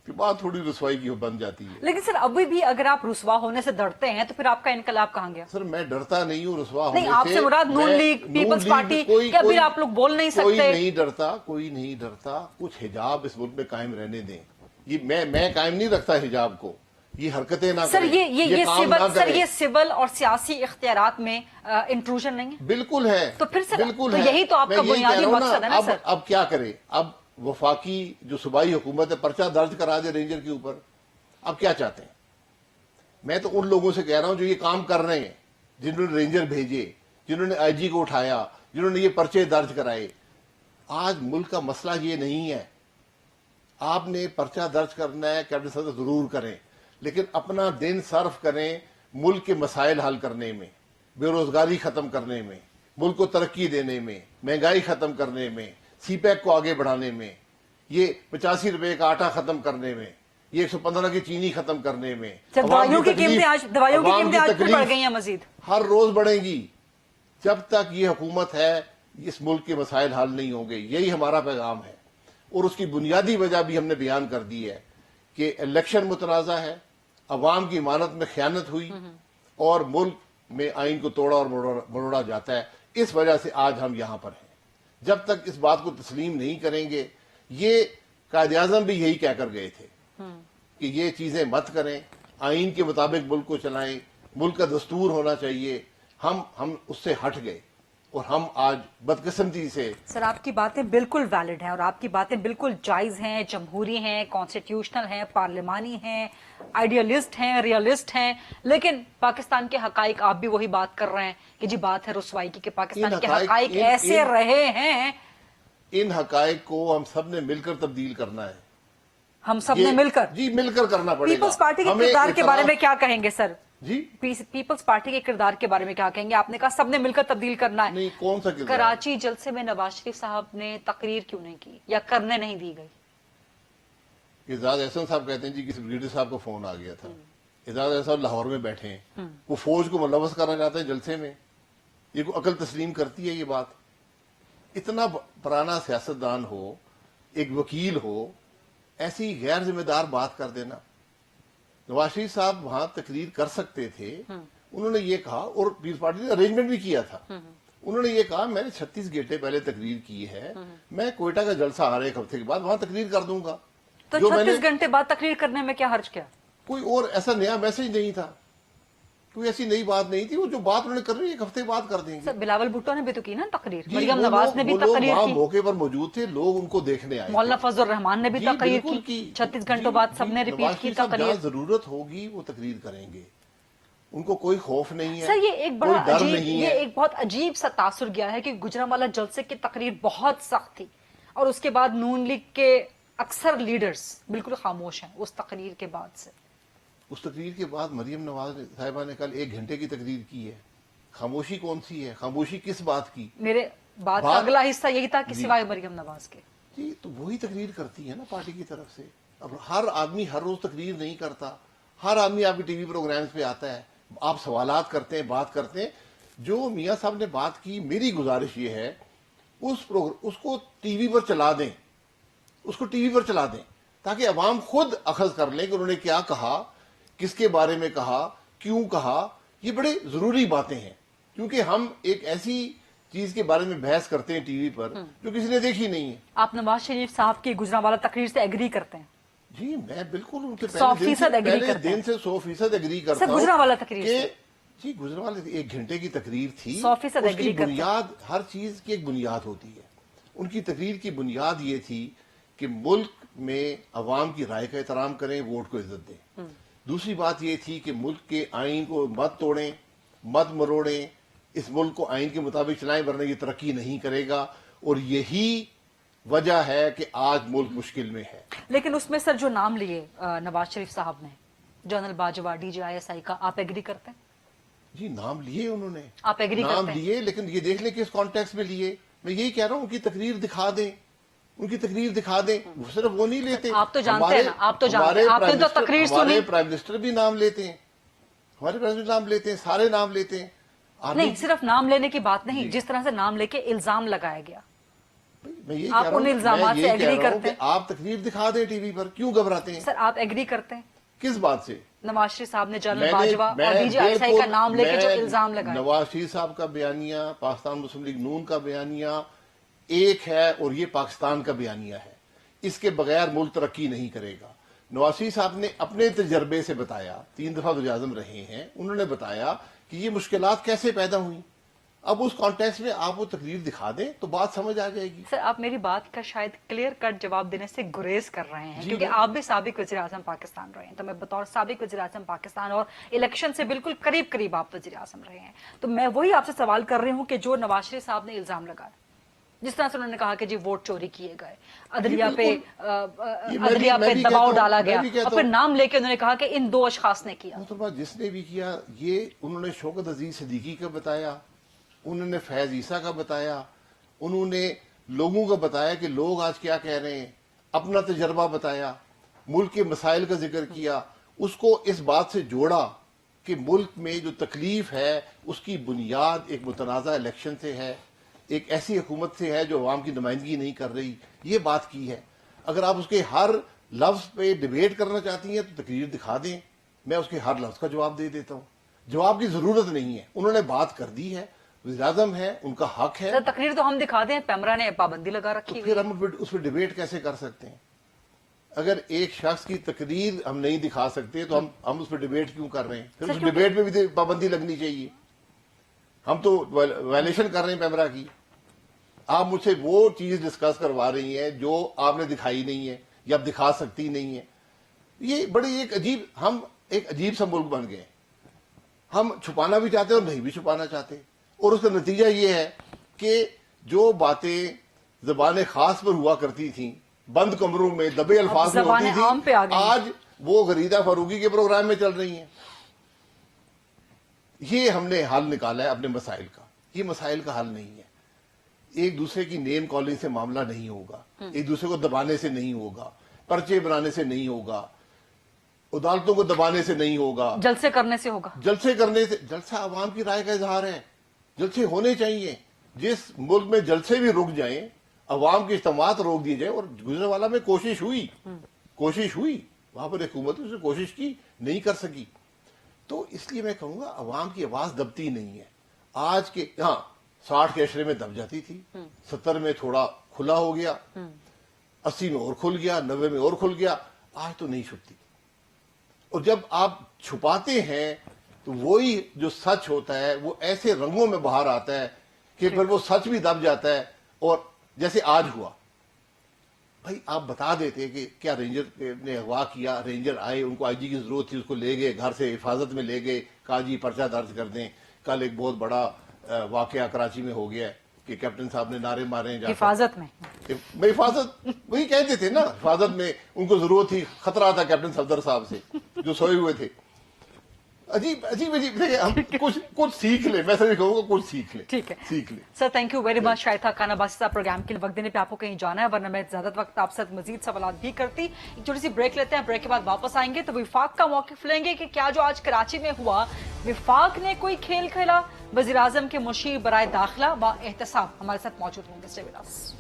کہ بات تھوڑی رسوائی کی بن جاتی ہے. لیکن سر ابھی بھی اگر آپ رسوا ہونے سے ڈرتے ہیں تو پھر آپ کا انقلاب کہاں گیا؟ سر میں ڈرتا نہیں ہوں رسوا ہونے سے. نہیں، آپ سے مراد نون لیگ، پیپلز پارٹی، کیا پھر آپ لوگ بول نہیں کوئی سکتے؟ نہیں ڈرتا، کوئی نہیں ڈرتا. کچھ حجاب اس ملک میں قائم رہنے دیں. یہ میں قائم نہیں رکھتا حجاب کو، یہ حرکتیں نہ سر کریں، یہ کام نہ سر کریں. یہ سول اور سیاسی اختیارات میں انٹروژن نہیں ہے؟ بالکل ہے. تو پھر سر بالکل تو ہے. یہی تو آپ میں کا یہی کہہ بنیادی رہا ہوں مقصد ہے نا سر. اب کیا کرے؟ اب وفاقی جو صوبائی حکومت ہے پرچہ درج کرا دے رینجر کے اوپر. اب کیا چاہتے ہیں؟ میں تو ان لوگوں سے کہہ رہا ہوں جو یہ کام کر رہے ہیں، جنہوں نے رینجر بھیجے، جنہوں نے آئی جی کو اٹھایا، جنہوں نے یہ پرچے درج کرائے. آج ملک کا مسئلہ یہ نہیں ہے. آپ نے پرچہ درج کرنا ہے، کیپٹن صدر ضرور کریں، لیکن اپنا دن صرف کریں ملک کے مسائل حل کرنے میں، بے روزگاری ختم کرنے میں، ملک کو ترقی دینے میں، مہنگائی ختم کرنے میں، سی پیک کو آگے بڑھانے میں، یہ 85 روپے کا آٹا ختم کرنے میں، یہ 115 کی چینی ختم کرنے میں. دوائیوں کی قیمتیں آج پھر بڑھ گئی ہیں مزید، ہر روز بڑھیں گی. جب تک یہ حکومت ہے اس ملک کے مسائل حل نہیں ہوں گے. یہی ہمارا پیغام ہے، اور اس کی بنیادی وجہ بھی ہم نے بیان کر دی ہے کہ الیکشن متنازع ہے، عوام کی امانت میں خیانت ہوئی، اور ملک میں آئین کو توڑا اور مروڑا جاتا ہے. اس وجہ سے آج ہم یہاں پر ہیں. جب تک اس بات کو تسلیم نہیں کریں گے، یہ قائد اعظم بھی یہی کہہ کر گئے تھے کہ یہ چیزیں مت کریں، آئین کے مطابق ملک کو چلائیں، ملک کا دستور ہونا چاہیے. ہم اس سے ہٹ گئے، اور ہم آج بدقسمتی سے. سر آپ کی باتیں بالکل ویلڈ ہیں اور آپ کی باتیں بالکل جائز ہیں، جمہوری ہیں، کانسٹیٹیوشنل ہیں، پارلیمانی ہیں، آئیڈیالسٹ ہیں، ریئلسٹ ہیں، لیکن پاکستان کے حقائق آپ بھی وہی بات کر رہے ہیں کہ جی بات ہے رسوائی کی، کہ پاکستان کے حقائق ایسے رہے ہیں. ان حقائق کو ہم سب نے مل کر تبدیل کرنا ہے. ہم سب نے مل کر، جی مل کر کرنا پڑے گا. پیپلز پارٹی کے کردار کے بارے میں کیا کہیں گے سر؟ جی پیپلز پارٹی کے کردار کے بارے میں کیا کہیں گے؟ آپ نے کہا سب نے مل کر تبدیل کرنا ہے. نہیں، کون سا کردار؟ کراچی جلسے میں نواز شریف صاحب نے تقریر کیوں نہیں کی یا کرنے نہیں دی گئی؟ اعزاز احسن صاحب کہتے ہیں جی کسی بریگیڈیئر صاحب کو فون آ گیا تھا. اعزاز احسن صاحب لاہور میں بیٹھے ہیں، وہ فوج کو ملوث کرنا چاہتے ہیں جلسے میں. یہ کوئی عقل تسلیم کرتی ہے یہ بات؟ اتنا پرانا سیاستدان ہو، ایک وکیل ہو، ایسی غیر ذمہ دار بات کر دینا. نواز شریف صاحب وہاں تقریر کر سکتے تھے، انہوں نے یہ کہا، اور پیپلز پارٹی نے ارینجمنٹ بھی کیا تھا. انہوں نے یہ کہا میں نے 36 گھنٹے پہلے تقریر کی ہے, میں کوئٹہ کا جلسہ آ رہا ہے ایک ہفتے کے بعد, وہاں تقریر کر دوں گا. تو 36 گھنٹے بعد تقریر کرنے میں کیا حرج کیا؟ کوئی اور ایسا نیا میسج نہیں تھا, کوئی ایسی نئی بات نہیں تھی. وہ جو بات انہوں نے کرنی ایک ہفتے بعد کر دیں گے. بلاول بھٹو نے بھی تو کی نا تقریر, جی, مریم نواز نے بھی تقریر وہاں کی, موقع پر موجود تھے, لوگ ان کو دیکھنے آئے. مولانا فضل الرحمان نے بھی تقریر کی, 36 گھنٹوں بعد سب نے ریپیٹ کی تقریر. جہاں ضرورت ہوگی وہ تقریر کریں گے, ان کو کوئی خوف نہیں ہے. سر یہ ایک بڑا ڈر عجیب, نہیں یہ ہے. ایک بہت عجیب سا تاثر گیا ہے کہ گجرانوالہ جلسے کی تقریر بہت سخت تھی, اور اس کے بعد نون لیگ کے اکثر لیڈرز بالکل خاموش ہیں اس تقریر کے بعد سے. اس تقریر کے بعد مریم نواز صاحبہ نے کل 1 گھنٹے کی تقریر کی ہے. خاموشی کون سی ہے؟ خاموشی کس بات کی؟ میرے بات کا اگلا حصہ یہی تھا کہ سوائے مریم نواز کے. جی, تو وہی تقریر کرتی ہے نا پارٹی کی طرف سے. اب ہر آدمی ہر روز تقریر نہیں کرتا, ہر آدمی آپ کے ٹی وی پروگرامز پہ آتا ہے, آپ سوالات کرتے ہیں, بات کرتے ہیں. جو میاں صاحب نے بات کی, میری گزارش یہ ہے اس کو ٹی وی پر چلا دیں, اس کو ٹی وی پر چلا دیں تاکہ عوام خود اخذ کر لیں کہ انہوں نے کیا کہا, کس کے بارے میں کہا, کیوں کہا. یہ بڑے ضروری باتیں ہیں, کیونکہ ہم ایک ایسی چیز کے بارے میں بحث کرتے ہیں ٹی وی پر جو کسی نے دیکھی نہیں ہے. آپ نواز شریف صاحب کی گجرانوالہ تقریر سے ایگری کرتے ہیں؟ جی, میں بالکل ان کے 100% پہلے دن سے 100% ایگری کرتا ہوں. گجرانوالہ تقریر سے جی, گجرانوالہ 1 گھنٹے کی تقریر تھی. 100% اس کی بنیاد, ہر چیز کی ایک بنیاد ہوتی ہے. ان کی تقریر کی بنیاد یہ تھی کہ ملک میں عوام کی رائے کا احترام کریں, ووٹ کو عزت دیں. دوسری بات یہ تھی کہ ملک کے آئین کو مت توڑیں, مت مروڑیں, اس ملک کو آئین کے مطابق چلائیں ورنہ یہ ترقی نہیں کرے گا. اور یہی وجہ ہے کہ آج ملک مشکل میں ہے. لیکن اس میں سر جو نام لیے نواز شریف صاحب نے, جنرل باجوہ, DGI کا, آپ ایگری کرتے ہیں؟ جی, نام لیے انہوں نے, آپ ایگری کرتے ہیں؟ نام لیے, لیکن یہ دیکھ لیں کہ اس کانٹیکس میں لیے. میں یہی کہہ رہا ہوں ان کی تقریر دکھا دیں, ان کی تقریر دکھا دیں. صرف وہ نہیں لیتے, آپ تو جانتے ہیں نا, آپ تو جانتے ہیں, آپ نے تو تقریر سنی. ہمارے پرائم منسٹر بھی نام لیتے ہیں, ہمارے پریزیڈنٹ نام لیتے ہیں, سارے نام لیتے ہیں. نہیں, صرف نام لینے کی بات نہیں, جس طرح سے نام لے کے الزام لگایا گیا, میں یہ آپ ان الزامات سے ایگری کرتے ہیں؟ آپ تقریر دکھا دیں ٹی وی پر, کیوں گھبراتے ہیں؟ سر آپ ایگری کرتے ہیں کس بات سے؟ نواز شریف صاحب نے جنرل باجوہ اور DGI کا نام لے کے جو الزام لگایا. نواز شریف صاحب کا بیانیہ, پاکستان مسلم لیگ نون کا بیانیہ ایک ہے, اور یہ پاکستان کا بیانیہ ہے. اس کے بغیر ملک ترقی نہیں کرے گا. نواز شریف صاحب نے اپنے تجربے سے بتایا, 3 دفعہ وزیر اعظم رہے ہیں, انہوں نے بتایا کہ یہ مشکلات کیسے پیدا ہوئیں. اب اس کانٹیکس میں آپ وہ تقریر دکھا دیں تو بات سمجھ آ جائے گی. سر آپ میری بات کا شاید کلیئر کٹ جواب دینے سے گریز کر رہے ہیں, کیونکہ آپ بھی سابق وزیر اعظم پاکستان رہے ہیں, تو میں بطور سابق وزیر اعظم پاکستان اور الیکشن سے بالکل قریب آپ وزیر اعظم رہے ہیں, تو میں وہی آپ سے سوال کر رہی ہوں کہ جو نواز شریف صاحب نے الزام لگایا, جس طرح سے انہوں نے کہا کہ جی ووٹ چوری کیے گئے, عدلیہ پہ دباؤ ڈالا گیا, اور پھر نام لے کے انہوں نے کہا کہ ان 2 اشخاص نے کیا. جس نے بھی کیا, یہ انہوں نے شوکت عزیز صدیقی کا بتایا, انہوں نے فیض عیسیٰ کا بتایا, انہوں نے لوگوں کا بتایا کہ لوگ آج کیا کہہ رہے ہیں, اپنا تجربہ بتایا, ملک کے مسائل کا ذکر کیا, اس کو اس بات سے جوڑا کہ ملک میں جو تکلیف ہے اس کی بنیاد ایک متنازع الیکشن سے ہے, ایک ایسی حکومت سے ہے جو عوام کی نمائندگی نہیں کر رہی. یہ بات کی ہے. اگر آپ اس کے ہر لفظ پہ ڈیبیٹ کرنا چاہتی ہیں تو تقریر دکھا دیں, میں اس کے ہر لفظ کا جواب دے دیتا ہوں. جواب کی ضرورت نہیں ہے, انہوں نے بات کر دی ہے, وزیر اعظم ہے, ان کا حق ہے. تقریر تو ہم دکھا دیں, پیمرا نے پابندی لگا رکھی, پھر ہم اس پہ ڈیبیٹ کیسے کر سکتے ہیں؟ اگر ایک شخص کی تقریر ہم نہیں دکھا سکتے تو ہم اس پہ ڈیبیٹ کیوں کر رہے ہیں؟ پھر اس ڈیبیٹ میں بھی پابندی لگنی چاہیے. ہم تو وائلیشن کر رہے ہیں پیمرا کی. آپ مجھ سے وہ چیز ڈسکس کروا رہی ہیں جو آپ نے دکھائی نہیں ہے یا آپ دکھا سکتی نہیں ہے. یہ بڑی ایک عجیب, ہم ایک عجیب سا ملک بن گئے. ہم چھپانا بھی چاہتے اور نہیں بھی چھپانا چاہتے, اور اس کا نتیجہ یہ ہے کہ جو باتیں زبان خاص پر ہوا کرتی تھیں, بند کمروں میں دبے الفاظ میں ہوتی تھی, آج وہ غریدہ فاروقی کے پروگرام میں چل رہی ہیں. یہ ہم نے حل نکالا ہے اپنے مسائل کا. یہ مسائل کا حل نہیں ہے. ایک دوسرے کی نیم کالنگ سے معاملہ نہیں ہوگا, ایک دوسرے کو دبانے سے نہیں ہوگا, پرچے بنانے سے نہیں ہوگا, عدالتوں کو دبانے سے نہیں ہوگا, جلسے کرنے سے ہوگا. جلسے کرنے سے, جلسہ عوام کی رائے کا اظہار ہے, جلسے ہونے چاہیے. جس ملک میں جلسے بھی رک جائیں, عوام کے اجتماعات روک دیے جائیں, اور گجرانوالہ میں کوشش ہوئی وہاں پر حکومت نے کوشش کی, نہیں کر سکی. تو اس لیے میں کہوں گا عوام کی آواز دبتی نہیں ہے. آج کے, ہاں 60 के अशरे में दब जाती थी, 70 में थोड़ा खुला हो गया, 80 में और खुल गया, 90 में और खुल गया, आज तो नहीं छुपती। और जब आप छुपाते हैं तो वही जो सच होता है वो ऐसे रंगों में बाहर आता है कि फिर वो सच भी दब जाता है। और जैसे आज हुआ, भाई आप बता देते कि क्या रेंजर ने अगवा किया, रेंजर आए, उनको आईजी की जरूरत थी, उसको ले गए, घर से हिफाजत में ले गए, कहा जी पर्चा दर्ज कर दें। कल एक बहुत बड़ा वाकया कराची में हो गया है कि कैप्टन साहब ने नारे मारे हैं हिफाजत में। हिफाजत वही कहते थे ना, हिफाजत में उनको जरूरत थी, खतरा था कैप्टन सफदर साहब से जो सोए हुए थे। अजीब अजीब अजीब हम कुछ सीख ले, मैं सही कहूँगा कुछ सीख ले। ठीक है, सीख ले sir. Thank you very much. शायद था खाना बासी साहब प्रोग्राम के लिए वक्त देने पे, आपको कहीं जाना है, वरना मैं ज्यादा वक्त आपसे मजीद सवाल भी करती। एक छोटी सी ब्रेक लेते हैं, ब्रेक के बाद वापस आएंगे तो विफाक का मौकिफ लेंगे कि क्या जो आज कराची में हुआ, विफाक ने कोई खेल खेला। वजीर आजम के मुशीर बराए दाखिला व एहतसाब हमारे साथ मौजूद होंगे। Stay with us.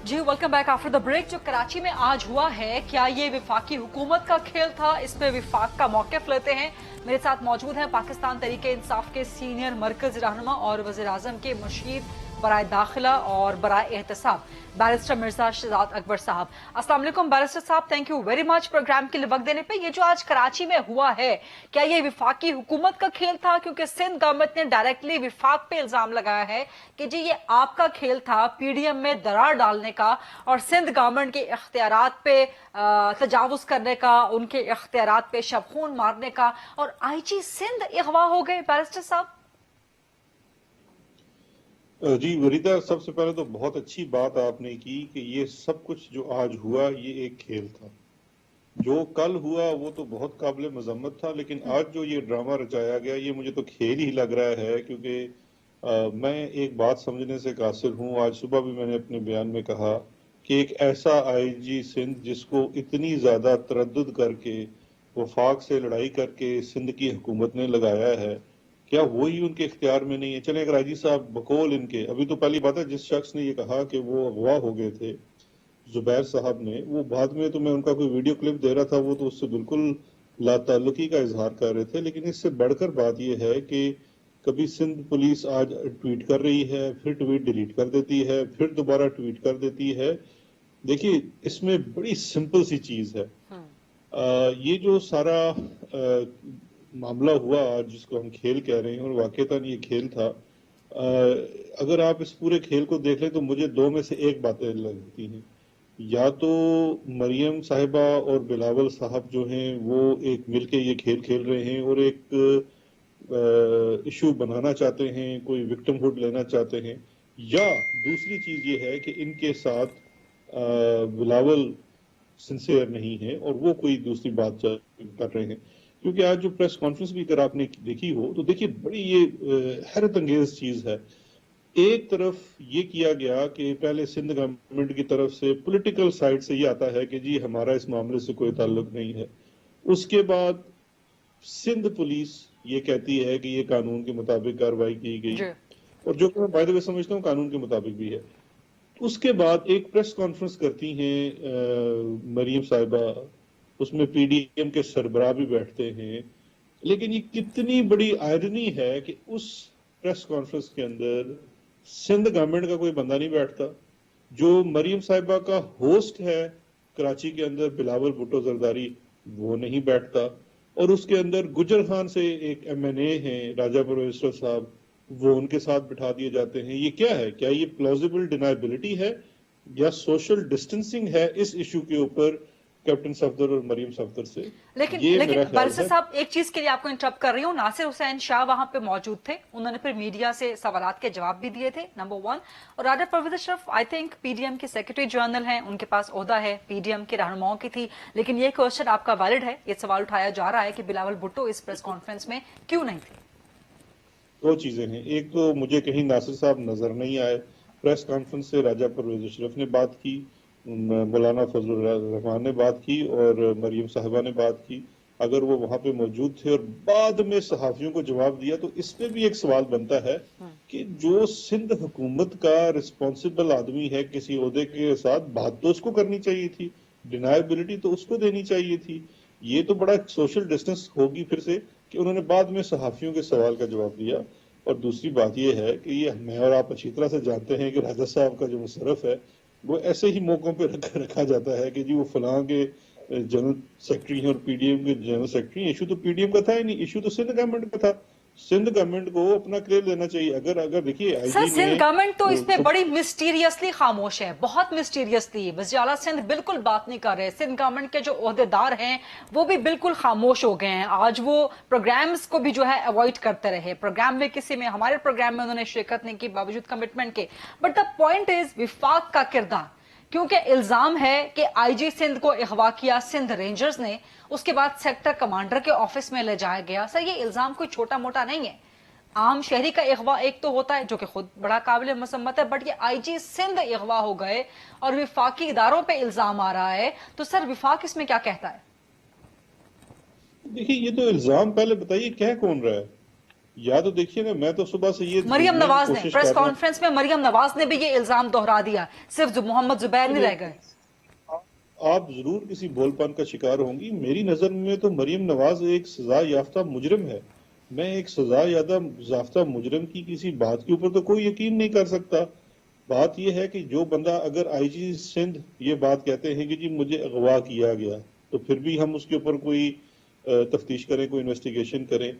जी welcome back after the break. जो कराची में आज हुआ है, क्या ये विफाकी हुकूमत का खेल था? इस पे विफाक का मौकिफ लेते हैं। मेरे साथ मौजूद हैं पाकिस्तान तहरीक इंसाफ के सीनियर मरकज रहनुमा और वज़ीर आज़म के मुशीर बराए दाखिला और बराए एहतसाब बैरिस्टर मिर्जा शहजाद अकबर साहब। अस्सलाम वालेकुम बैरिस्टर साहब, thank you very much program के लिए वक्त देने पे। ये जो आज कराची में हुआ है, क्या ये विफाकी हुकूमत का खेल था? क्योंकि सिंध गवर्नमेंट ने डायरेक्टली विफाक पे इल्जाम लगाया है कि जी ये आपका खेल था पीडीएम में दरार डालने का और सिंध गवर्नमेंट के इख्तियारात पे तजावुज करने का, उनके इख्तियारात पे शबखून मारने का, और आईजी सिंध अगवा हो गए। बैरिस्टर साहब जी वरीदा, सबसे पहले तो बहुत अच्छी बात आपने की कि ये सब कुछ जो आज हुआ ये एक खेल था। जो कल हुआ वो तो बहुत काबिल मजम्मत था, लेकिन आज जो ये ड्रामा रचाया गया ये मुझे तो खेल ही लग रहा है। क्योंकि मैं एक बात समझने से कासिर हूँ, आज सुबह भी मैंने अपने बयान में कहा कि एक ऐसा आईजी सिंध जिसको इतनी ज्यादा तरद्दुद करके वफाक से लड़ाई करके सिंध की हुकूमत ने लगाया है, क्या वही उनके इख्तियार में नहीं है? चले अगर आईजी साहब बकौल इनके, अभी तो पहली बात है जिस शख्स ने ये कहा कि वो अगवा हो गए थे जुबैर साहब ने, वो बाद में तो मैं उनका कोई वीडियो क्लिप दे रहा था, वो तो उससे बिल्कुल लाताल्लुकी का इजहार कर रहे थे। लेकिन इससे बढ़कर बात यह है कि कभी सिंध पुलिस आज ट्वीट कर रही है, फिर ट्वीट डिलीट कर देती है, फिर दोबारा ट्वीट कर देती है। देखिए इसमें बड़ी सिंपल सी चीज है। ये जो सारा मामला हुआ आज जिसको हम खेल कह रहे हैं, और वाकईतन ये खेल था। अगर आप इस पूरे खेल को देख लें तो मुझे दो में से एक बातें लगती हैं। या तो मरियम साहिबा और बिलावल साहब जो हैं वो एक मिलके ये खेल खेल रहे हैं और एक इशू बनाना चाहते हैं, कोई विक्टिमहुड लेना चाहते हैं, या दूसरी चीज ये है कि इनके साथ बिलावल सिंसियर नहीं है और वो कोई दूसरी बात कर रहे हैं। क्योंकि आज जो प्रेस कॉन्फ्रेंस भी अगर आपने देखी हो तो देखिए बड़ी ये हैरत अंगेज चीज है। एक तरफ ये किया गया कि पहले सिंध गवर्नमेंट की तरफ से पॉलिटिकल साइड से ये आता है कि जी हमारा इस मामले से कोई ताल्लुक नहीं है। उसके बाद सिंध पुलिस ये कहती है कि ये कानून के मुताबिक कार्रवाई की गई, और जो कि मैं बाय द वे समझता हूँ कानून के मुताबिक भी है। उसके बाद एक प्रेस कॉन्फ्रेंस करती हैं मरियम साहिबा, उसमें पीडीएम के सरबराह भी बैठते हैं। लेकिन ये कितनी बड़ी आयरनी है कि उस प्रेस कॉन्फ्रेंस के अंदर सिंध गवर्नमेंट का कोई बंदा नहीं बैठता। जो मरियम साहिबा का होस्ट है कराची के अंदर बिलावल भुट्टो जरदारी, वो नहीं बैठता। और उसके अंदर गुजर खान से एक एमएनए हैं राजा परवेश्वर साहब, वो उनके साथ बिठा दिए जाते हैं। ये क्या है? क्या ये प्लॉजिबल डिनाइबिलिटी है या सोशल डिस्टेंसिंग है इस इशू के ऊपर कैप्टन सफदर और मरियम सफदर से? लेकिन बैरिस्टर साहब एक चीज के लिए आपको इंटरप्ट कर रही हूँ। नासिर हुसैन शाह वहां पे मौजूद थे, उन्होंने फिर मीडिया से सवालात के जवाब भी दिए थे, नंबर 1। और Raja Pervaiz Ashraf I think PDM के सेक्रेटरी जनरल हैं, उनके पास ओहदा है, पीडीएम के रहनुमाओं की थी। लेकिन ये क्वेश्चन आपका वैलिड है, ये सवाल उठाया जा रहा है कि बिलावल भुट्टो इस प्रेस कॉन्फ्रेंस में क्यों नहीं थे? दो चीजें हैं। एक तो मुझे कहीं नासिर साहब नजर नहीं आए। प्रेस कॉन्फ्रेंस से राजा परवेज अशरफ ने बात की, मौलाना फजलुर रहमान ने बात की और मरियम साहिबा ने बात की। अगर वो वहां पे मौजूद थे और बाद में सहाफियों को जवाब दिया तो इस पे भी एक सवाल बनता है कि जो सिंध हुकूमत का रिस्पॉन्सिबल आदमी है किसी ओहदे के साथ, बात तो उसको करनी चाहिए थी। ڈینائبلٹی تو اس کو دینی چاہیے تھی. یہ تو بڑا سوشل ڈسٹنس ہوگی پھر سے کہ انہوں نے بعد میں صحافیوں کے سوال کا جواب دیا. اور دوسری بات یہ ہے کہ یہ میں اور آپ اچھی طرح سے جانتے ہیں کہ راجہ صاحب کا جو مصرف ہے وہ ایسے ہی موقعوں پہ رکھا جاتا ہے کہ جی وہ فلاں کے جنرل سیکرٹری ہیں اور پی ڈی ایم کے جنرل سیکرٹری ہیں. ایشو تو پی ڈی ایم کا تھا ہی نہیں, ایشو تو سندھ گورنمنٹ کا تھا. سندھ گورنمنٹ کو اپنا کریڈٹ لینا چاہیے. اگر دیکھیے آئی سر جی سندھ گورنمنٹ تو اس میں بڑی مسٹیریسلی خاموش ہے, بہت مسٹیریسلی. وزیر اعلیٰ سندھ بالکل بات نہیں کر رہے. سندھ گورنمنٹ کے جو عہدیدار ہیں وہ بھی بالکل خاموش ہو گئے ہیں. آج وہ پروگرامز کو بھی جو ہے اوائڈ کرتے رہے. پروگرام میں کسی میں, ہمارے پروگرام میں انہوں نے شرکت نہیں کی باوجود کمٹمنٹ کے. بٹ دا پوائنٹ از وفاق کا کردار, کیونکہ الزام ہے کہ آئی جی سندھ کو اغوا کیا سندھ رینجرز نے, اس کے بعد سیکٹر کمانڈر کے آفس میں لے جایا گیا. سر یہ الزام کوئی چھوٹا موٹا نہیں ہے. عام شہری کا اغوا ایک تو ہوتا ہے جو کہ خود بڑا قابل مذمت ہے, بٹ یہ آئی جی سندھ اغوا ہو گئے اور وفاقی اداروں پہ الزام آ رہا ہے. تو سر وفاق اس میں کیا کہتا ہے؟ دیکھیے یہ تو الزام پہلے بتائیے کہہ کون رہا ہے. یا تو دیکھیے نا, میں تو صبح سے یہ مریم نواز نے پریس کانفرنس میں مریم نواز نے بھی یہ الزام دہرا دیا, صرف محمد زبیر نہیں رہ گئے. آپ ضرور کسی بھول پان کا شکار ہوں گی. میری نظر میں تو مریم نواز ایک سزا یافتہ مجرم ہے. میں ایک سزا یافتہ مجرم کی کسی بات کے اوپر تو کوئی یقین نہیں کر سکتا. بات یہ ہے کہ جو بندہ اگر آئی جی سندھ یہ بات کہتے ہیں کہ جی مجھے اغوا کیا گیا, تو پھر بھی ہم اس کے اوپر کوئی تفتیش کریں, کوئی انویسٹیگیشن کریں.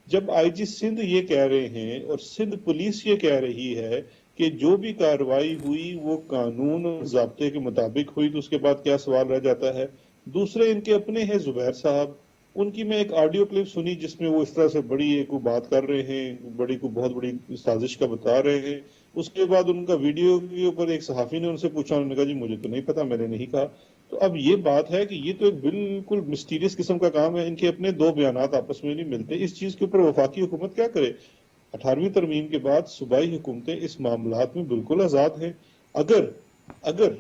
جب آئی جی سندھ یہ کہہ رہے ہیں اور سندھ پولیس یہ کہہ رہی ہے کہ جو بھی کارروائی ہوئی وہ قانون اور ضابطے کے مطابق ہوئی, تو اس کے بعد کیا سوال رہ جاتا ہے. دوسرے ان کے اپنے ہیں زبیر صاحب, ان کی میں ایک آڈیو کلپ سنی جس میں وہ اس طرح سے بڑی ایک بات کر رہے ہیں, بہت بڑی سازش کا بتا رہے ہیں. اس کے بعد ان کا ویڈیو کے اوپر ایک صحافی نے ان سے پوچھا, انہوں نے کہا جی مجھے تو نہیں پتا, میں نے نہیں کہا. تو اب یہ بات ہے کہ یہ تو ایک بالکل مسٹیریس قسم کا کام ہے. ان کے اپنے دو بیانات آپس میں نہیں ملتے. اس چیز کے اوپر وفاقی حکومت کیا کرے؟ 18ویں ترمیم کے بعد صوبائی حکومتیں اس معاملات میں بالکل آزاد ہیں. اگر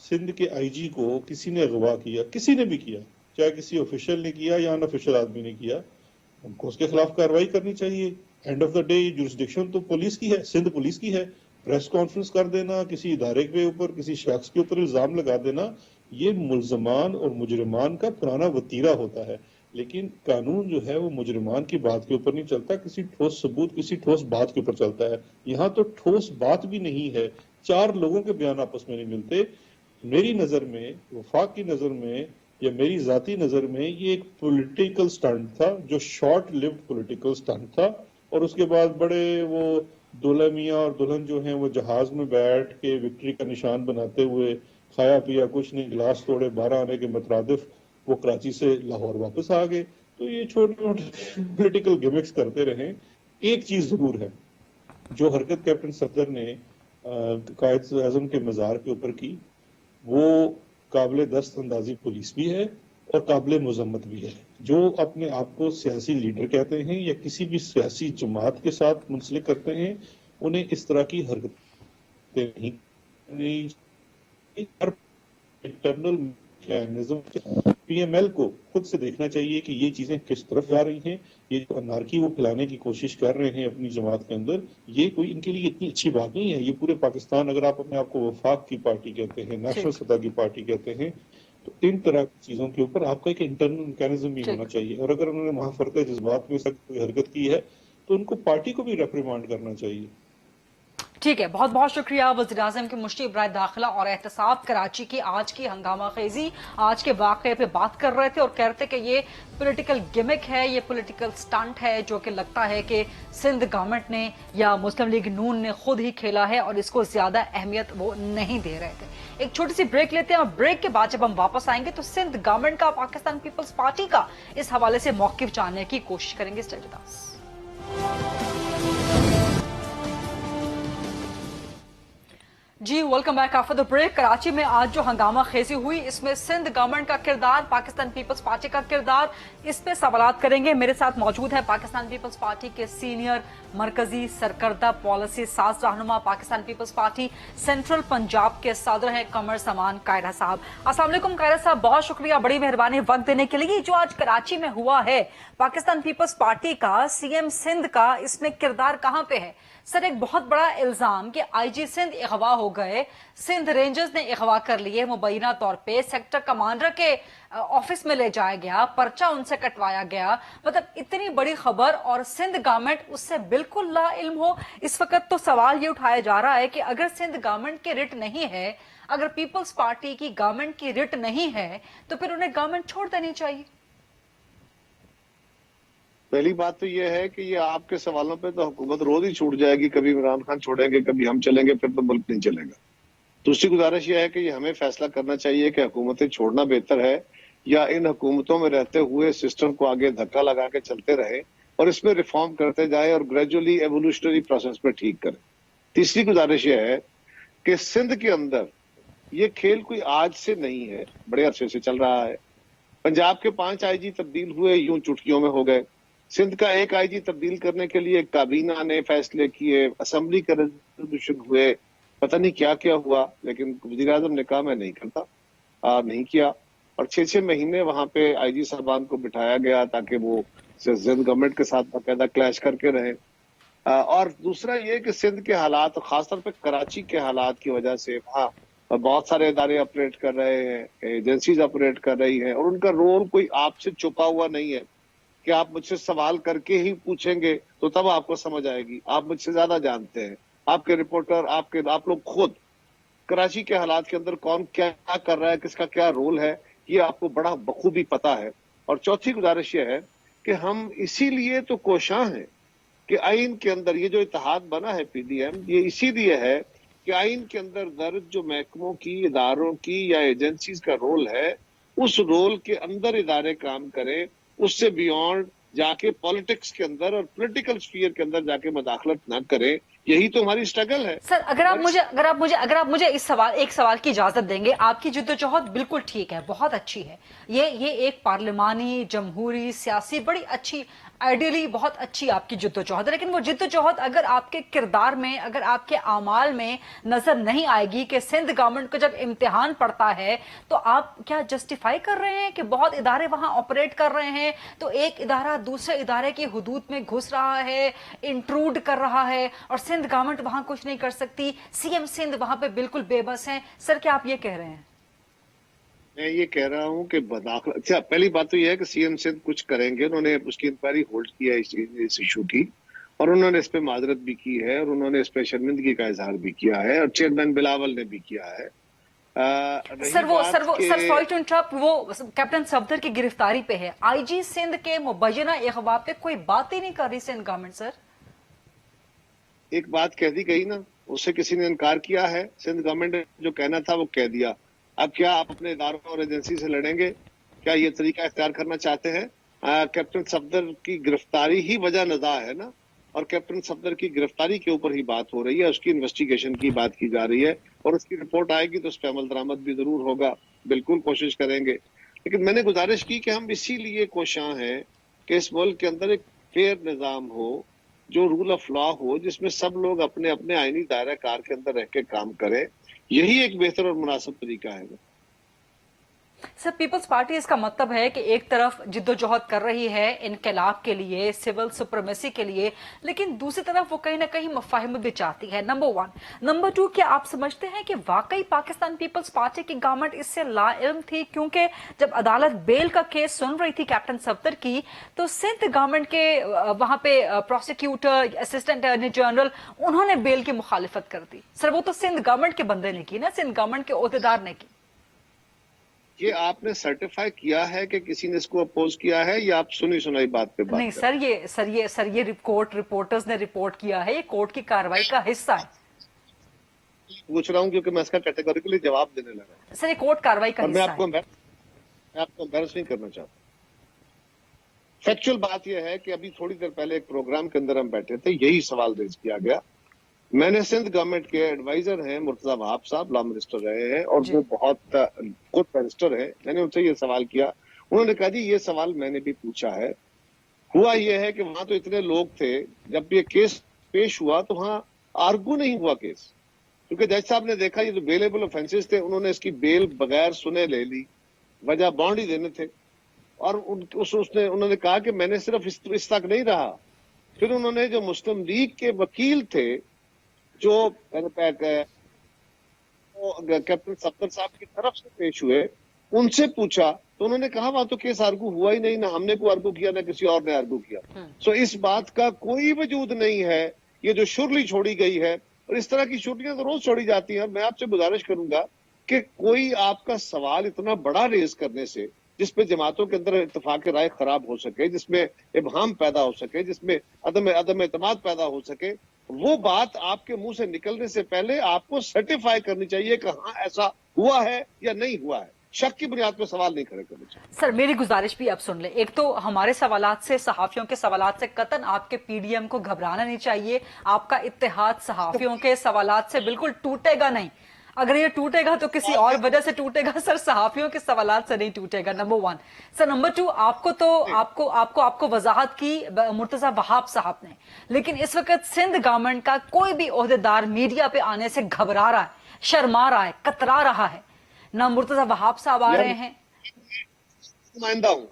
سندھ کے آئی جی کو کسی نے اغوا کیا, کسی نے بھی کیا, چاہے کسی آفیشل نے کیا یا ان آفیشل آدمی نے کیا, ان کو اس کے خلاف کارروائی کرنی چاہیے. اینڈ آف دا ڈے یہ جورسڈکشن تو پولیس کی ہے, سندھ پولیس کی ہے. پریس کانفرنس کر دینا, کسی ادارے کے اوپر کسی شخص کے اوپر الزام لگا دینا, یہ ملزمان اور مجرمان کا پرانا وتیرہ ہوتا ہے. لیکن قانون جو ہے وہ مجرمان کی بات کے اوپر نہیں چلتا, کسی ٹھوس ثبوت, کسی ٹھوس بات کے اوپر چلتا ہے. یہاں تو ٹھوس بات بھی نہیں ہے, 4 لوگوں کے بیان آپس میں نہیں ملتے. میری نظر میں, وفاق کی نظر میں یا میری ذاتی نظر میں یہ ایک پولیٹیکل سٹنٹ تھا, جو شارٹ لیوڈ پولیٹیکل سٹنٹ تھا. اور اس کے بعد بڑے وہ دولہا میاں اور دلہن جو ہیں وہ جہاز میں بیٹھ کے وکٹری کا نشان بناتے ہوئے, کھایا پیا کچھ نہیں, گلاس توڑے 12 آنے کے مترادف وہ کراچی سے لاہور واپس آ گئے. تو یہ چھوٹے چھوٹے پولیٹیکل گیمکس کرتے رہیں. ایک چیز ضرور ہے, جو حرکت کیپٹن صفدر نے قائد اعظم کے مزار کے اوپر کی, وہ قابل دست اندازی پولیس بھی ہے اور قابل مذمت بھی ہے. جو اپنے آپ کو سیاسی لیڈر کہتے ہیں یا کسی بھی سیاسی جماعت کے ساتھ منسلک کرتے ہیں, انہیں اس طرح کی حرکتیں نہیں. Internal mechanism P M L کو خود سے دیکھنا چاہیے کہ یہ چیزیں کس طرف جا رہی ہیں. یہ جو انارکی وہ پھیلانے کی کوشش کر رہے ہیں اپنی جماعت کے اندر, یہ کوئی ان کے لیے اتنی اچھی بات نہیں ہے. یہ پورے پاکستان, اگر آپ اپنے آپ کو وفاق کی پارٹی کہتے ہیں, نیشنل سطح کی پارٹی کہتے ہیں, تو ان طرح کی چیزوں کے اوپر آپ کا ایک انٹرنل میکینزم بھی ہونا چاہیے. اور اگر انہوں نے وہاں فرقہ جذبات میں سخت کوئی حرکت کی ہے تو ان کو پارٹی کو بھی ریپریمانڈ کرنا چاہیے. ٹھیک ہے, بہت بہت شکریہ وزیر اعظم کے مشیر برائے داخلہ اور احتساب کراچی کی آج کی ہنگامہ خیزی, آج کے واقعے پہ بات کر رہے تھے اور کہہ رہے تھے کہ یہ پولیٹیکل گمک ہے, یہ پولیٹیکل سٹنٹ ہے جو کہ لگتا ہے کہ سندھ گورنمنٹ نے یا مسلم لیگ نون نے خود ہی کھیلا ہے اور اس کو زیادہ اہمیت وہ نہیں دے رہے تھے. ایک چھوٹی سی بریک لیتے ہیں اور بریک کے بعد جب ہم واپس آئیں گے تو سندھ گورنمنٹ کا, پاکستان پیپلز پارٹی کا اس حوالے سے موقف جاننے کی کوشش کریں گے. Stay with us. جی welcome back after the break. Karachi میں آج جو ہنگامہ خیزی ہوئی, اس میں سندھ گورنمنٹ کا کردار, پاکستان پیپلز پارٹی کا کردار, اس پہ سوالات کریں گے. میرے ساتھ موجود ہے پاکستان پیپلز پارٹی کے سینئر مرکزی سرکردہ پالیسی ساز رہنما, پاکستان پیپلز پارٹی سینٹرل پنجاب کے صدر ہیں قمر زمان قائرہ صاحب. السلام علیکم قائرہ صاحب, بہت شکریہ, بڑی مہربانی وقت دینے کے لیے. جو آج کراچی میں ہوا ہے, پاکستان پیپلز پارٹی کا, سی ایم سندھ کا اس میں کردار کہاں پہ ہے؟ سر ایک بہت بڑا الزام کہ آئی جی سندھ اغوا ہو हो गए, सिंध रेंजर्स ने अगवा कर लिए, मुबैना तौर पे सेक्टर कमांडर के ऑफिस में ले जाया गया, पर्चा उनसे कटवाया गया। मतलब इतनी बड़ी खबर और सिंध गवर्नमेंट उससे बिल्कुल ला इल्म हो। इस वक्त तो सवाल ये उठाया जा रहा है कि अगर सिंध गवर्नमेंट की रिट नहीं है, अगर पीपल्स पार्टी की गवर्नमेंट की रिट नहीं है, तो फिर उन्हें गवर्नमेंट छोड़ देनी चाहिए। पहली बात तो ये है कि ये आपके सवालों पे तो हुकूमत रोज ही छूट जाएगी, कभी इमरान खान छोड़ेंगे, कभी हम चलेंगे, फिर तो मुल्क नहीं चलेगा। दूसरी गुजारिश ये है कि ये हमें फैसला करना चाहिए कि हुकूमतें छोड़ना बेहतर है या इन हुकूमतों में रहते हुए सिस्टम को आगे धक्का लगा के चलते रहे और इसमें रिफॉर्म करते जाए और ग्रेजुअली एवोल्यूशनरी प्रोसेस में ठीक करें। तीसरी गुजारिश ये है कि सिंध के अंदर ये खेल कोई आज से नहीं है, बड़े अरसे से चल रहा है। पंजाब के 5 आईजी तब्दील हुए, यूं चुटकियों में हो गए। सिंध का एक आईजी तब्दील करने के लिए काबीना ने फैसले किए, असेंबली के रेजोल्यूशन हुए, पता नहीं क्या क्या हुआ, लेकिन वजीर आजम ने कहा मैं नहीं करता, नहीं किया। और 6-6 महीने वहां पे आईजी साहबान को बिठाया गया ताकि वो सिंध गवर्नमेंट के साथ बाकायदा क्लैश करके रहे। और दूसरा ये कि सिंध के हालात, खासतौर पर कराची के हालात की वजह से वहाँ बहुत सारे इदारे ऑपरेट कर रहे हैं, एजेंसीज ऑपरेट कर रही हैं और उनका रोल कोई आपसे छुपा हुआ नहीं है कि आप मुझसे सवाल करके ही पूछेंगे तो तब आपको समझ आएगी। आप मुझसे ज्यादा जानते हैं, आपके रिपोर्टर, आप लोग खुद कराची के हालात के अंदर कौन क्या कर रहा है, किसका क्या रोल है, ये आपको बड़ा बखूबी पता है। और चौथी गुजारिश ये है कि हम इसीलिए तो कोशां हैं कि आइन के अंदर ये जो इत्तेहाद बना है पीडीएम, ये इसीलिए है कि आइन के अंदर दर्ज जो महकमों की, इदारों की या एजेंसीज का रोल है, उस रोल के अंदर इदारे काम करें, उससे बियॉन्ड जाके पॉलिटिक्स के अंदर और पॉलिटिकल स्फीयर के अंदर जाके मदाखलत ना करें। यही तो हमारी स्ट्रगल है। सर, अगर आप मुझे एक सवाल की इजाजत देंगे, आपकी जिद्दोजहद बिल्कुल ठीक है, बहुत अच्छी है। ये एक पार्लिमानी, जमहूरी, सियासी, बड़ी अच्छी, आइडियली बहुत अच्छी आपकी जिद्दोजहद है। लेकिन वो जिद्दोजहद अगर आपके किरदार में, अगर आपके आमाल में नजर नहीं आएगी कि सिंध गवर्नमेंट को जब इम्तिहान पड़ता है तो आप क्या जस्टिफाई कर रहे हैं कि बहुत इदारे वहां ऑपरेट कर रहे हैं, तो एक इदारा दूसरे इदारे की हुदूद में घुस रहा है, इंट्रूड कर रहा है और सिंध गवर्नमेंट वहां कुछ नहीं कर सकती, सीएम सिंध वहां पे बिल्कुल बेबस हैं। सर, क्या आप ये कह रहे हैं? मैं ये कह रहा हूं कि अच्छा, पहली बात तो ये है कि सीएम सिंध कुछ करेंगे। उन्होंने उसकी इंक्वायरी होल्ड की है इस इशू की, और उन्होंने इस पे माजरत भी की है और उन्होंने इस पे शर्मिंदगी का इजहार भी किया है और चेयरमैन बिलावल ने भी किया है। सॉरी टू इंटरप्ट, वो कैप्टन सफदर की गिरफ्तारी पे है, आईजी सिंध के मुबैना अगवा पे कोई बात ही नहीं कर रही सिंध गवर्नमेंट। सर, एक बात कह दी गई ना, उससे किसी ने इनकार किया है? सिंध गवर्नमेंट ने जो कहना था वो कह दिया। अब क्या आप अपने इदारों और एजेंसी से लड़ेंगे? क्या ये तरीका इख्तियार करना चाहते हैं? कैप्टन सफदर की गिरफ्तारी ही वजह नज़ा है ना, और कैप्टन सफदर की गिरफ्तारी के ऊपर ही बात हो रही है, उसकी इन्वेस्टिगेशन की बात की जा रही है और उसकी रिपोर्ट आएगी तो उस पर अमल दरामद भी जरूर होगा, बिल्कुल कोशिश करेंगे। लेकिन मैंने गुजारिश की कि हम इसीलिए कोशां हैं कि इस मुल्क के अंदर एक फेयर निज़ाम हो, जो रूल ऑफ लॉ हो, जिसमें सब लोग अपने अपने आईनी दायरा कार के अंदर रह के काम करें। यही एक बेहतर और मुनासिब तरीका है। सर, पीपल्स पार्टी इसका मतलब है कि एक तरफ जिद्दोजहद कर रही है इनकलाब के लिए, सिविल सुप्रीमेसी के लिए, लेकिन दूसरी तरफ वो कहीं ना कहीं मफाहिम भी चाहती है। नंबर 1। नंबर 2, क्या आप समझते हैं कि वाकई पाकिस्तान पीपल्स पार्टी की गवर्नमेंट इससे लाइल्म थी? क्योंकि जब अदालत बेल का केस सुन रही थी कैप्टन सफदर की, तो सिंध गवर्नमेंट के वहां पे प्रोसिक्यूटर, असिस्टेंट अटॉर्नी जनरल, उन्होंने बेल की मुखालिफत कर दी। सर, वो तो सिंध गवर्नमेंट के बंदे ने की ना, सिंध गवर्नमेंट के ओहदेदार ने की। ये आपने सर्टिफाई किया है कि किसी ने इसको अपोज किया है, या आप सुनी सुनाई बात पे बात? नहीं सर, ये रिपोर्टर्स ने रिपोर्ट किया है, ये कोर्ट की कार्रवाई का हिस्सा है। पूछ रहा हूँ क्योंकि मैं इसका कैटेगोरिकली जवाब देने लगा। सर, ये कोर्ट कार्रवाई का हिस्सा है। मैं आपको एम्बैरस नहीं करना चाहता। फैक्चुअल बात यह है कि अभी थोड़ी देर पहले एक प्रोग्राम के अंदर हम बैठे थे, यही सवाल रेज किया गया। मैंने सिंध गवर्नमेंट के एडवाइजर हैं मुर्तजा वहाब साहब, लॉ मिनिस्टर रहे हैं और वो बहुत गुड बैरिस्टर है। मैंने उनसे ये सवाल किया, उन्होंने कहा जी ये सवाल मैंने भी पूछा है। हुआ ये है कि वहां तो इतने लोग थे, जब ये केस पेश हुआ तो वहां आर्गू नहीं हुआ केस, क्योंकि जज साहब ने देखा ये जो बेलेबल ऑफेंसेस थे, उन्होंने इसकी बेल बगैर सुने ले ली, वजह बॉन्ड ही देने थे। और उन्होंने कहा कि मैंने सिर्फ इस तक नहीं रहा, फिर उन्होंने जो मुस्लिम लीग के वकील थे, जो कैप्टन सफदर साहब की तरफ से पेश हुए, उनसे पूछा तो उन्होंने कहा वहां तो केस आर्गू हुआ ही नहीं, ना हमने कोई आर्गू किया ना किसी और ने आर्गू किया। सो इस बात का कोई वजूद नहीं है। ये जो शुरली छोड़ी गई है, और इस तरह की शुरलियां तो रोज छोड़ी जाती हैं। मैं आपसे गुजारिश करूंगा कि कोई आपका सवाल इतना बड़ा रेज करने से, जिसपे जमातों के अंदर इत्तेफाक राय खराब हो सके, जिसमें इबहाम पैदा हो सके, जिसमें अदम एतमाद पैदा हो सके, वो बात आपके मुंह से निकलने से पहले आपको सर्टिफाई करनी चाहिए कि हाँ ऐसा हुआ है या नहीं हुआ है। शक की बुनियाद पर सवाल नहीं खड़े करने चाहिए। सर मेरी गुजारिश भी अब सुन ले। एक तो हमारे सवालात से, सहाफियों के सवालात से कतन आपके पीडीएम को घबराना नहीं चाहिए। आपका इत्तेहाद सहाफियों के सवालात से बिल्कुल टूटेगा नहीं। अगर ये टूटेगा तो किसी और वजह से टूटेगा सर, सहाफियों के सवालात से नहीं टूटेगा, नंबर 1। सर नंबर 2, आपको वजाहत की मुर्तजा वहाब साहब ने, लेकिन इस वक्त सिंध गवर्नमेंट का कोई भी ओहदेदार मीडिया पे आने से घबरा रहा है, शर्मा रहा है, कतरा रहा है। ना मुर्तजा वहाब साहब आ रहे हैं। नुमाइंदा हूं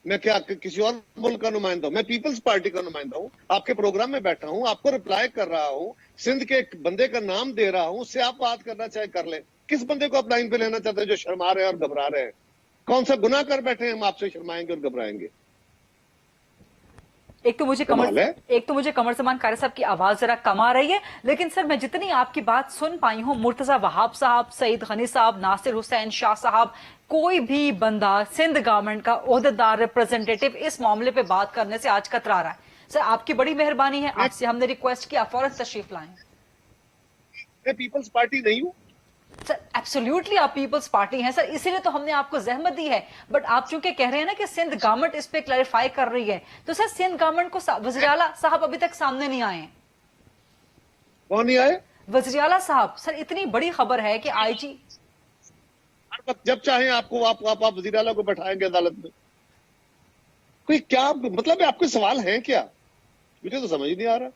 मैं, क्या किसी और मुल्क का नुमाइंदा हूं? मैं पीपल्स पार्टी का नुमाइंदा हूं। आपके प्रोग्राम में बैठा हूं, आपको रिप्लाई कर रहा हूं, सिंध के एक बंदे का नाम दे रहा हूं, उससे आप बात करना चाहे कर ले। किस बंदे को आप लाइन पे लेना चाहते हैं जो शर्मा रहे हैं और घबरा रहे हैं? कौन सा गुनाह कर बैठे हैं हम आपसे शर्माएंगे और घबराएंगे? एक तो मुझे कमर जमान कारी साहब की आवाज जरा कम आ रही है, लेकिन सर मैं जितनी आपकी बात सुन पाई हूं, मुर्तजा वहाब साहब, सईद गनी साहब, नासिर हुसैन शाह साहब, कोई भी बंदा सिंध गवर्नमेंट का ओहदेदार रिप्रेजेंटेटिव इस मामले पे बात करने से आज कतरा रहा है। सर आपकी बड़ी मेहरबानी है, आपसे हमने रिक्वेस्ट की आप फौरन तशरीफ लाएं। मैं पीपल्स पार्टी नहीं हूं सर। एब्सोल्युटली आप पीपल्स पार्टी हैं सर, इसीलिए तो हमने आपको जहमत दी है। बट आप चूंकि कह रहे हैं ना कि सिंध गवर्नमेंट इस पे क्लैरिफाई कर रही है, तो सर सिंध गवर्नमेंट को वज़ीर आला साहब अभी तक सामने नहीं आए हैं। कौन नहीं आए? वज़ीर आला साहब। सर इतनी बड़ी खबर है कि आईजी जब चाहें आपको आप वज़ीर आला को बैठाएंगे अदालत में। कोई क्या मतलब है? आपके सवाल हैं क्या? मुझे तो समझ नहीं आ रहा।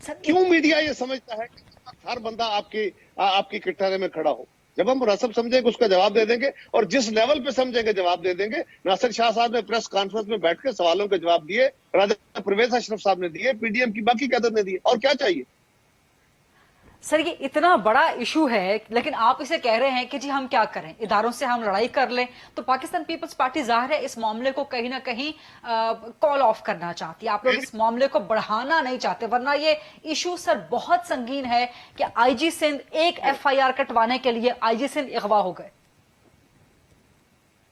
सर क्यों मीडिया ये समझता है कि हर बंदा आपकी किटारे में खड़ा हो? जब हम मुनासिब समझेंगे उसका जवाब दे देंगे, और जिस लेवल पे समझेंगे जवाब दे देंगे। नासिर शाह साहब ने प्रेस कॉन्फ्रेंस में बैठ के सवालों के जवाब दिए, राजा परवेज अशरफ साहब ने दिए, पीडीएम की बाकी क़यादत ने दिए। और क्या चाहिए? सर ये इतना बड़ा इशू है, लेकिन आप इसे कह रहे हैं कि जी हम क्या करें, इदारों से हम लड़ाई कर लें। तो पाकिस्तान पीपल्स पार्टी जाहिर है इस मामले को कहीं ना कहीं कॉल ऑफ करना चाहती है। आप लोग इस मामले को बढ़ाना नहीं चाहते, वरना ये इशू सर बहुत संगीन है कि आईजी सिंध एक एफआईआर कटवाने के लिए आईजी सिंध अगवा हो गए।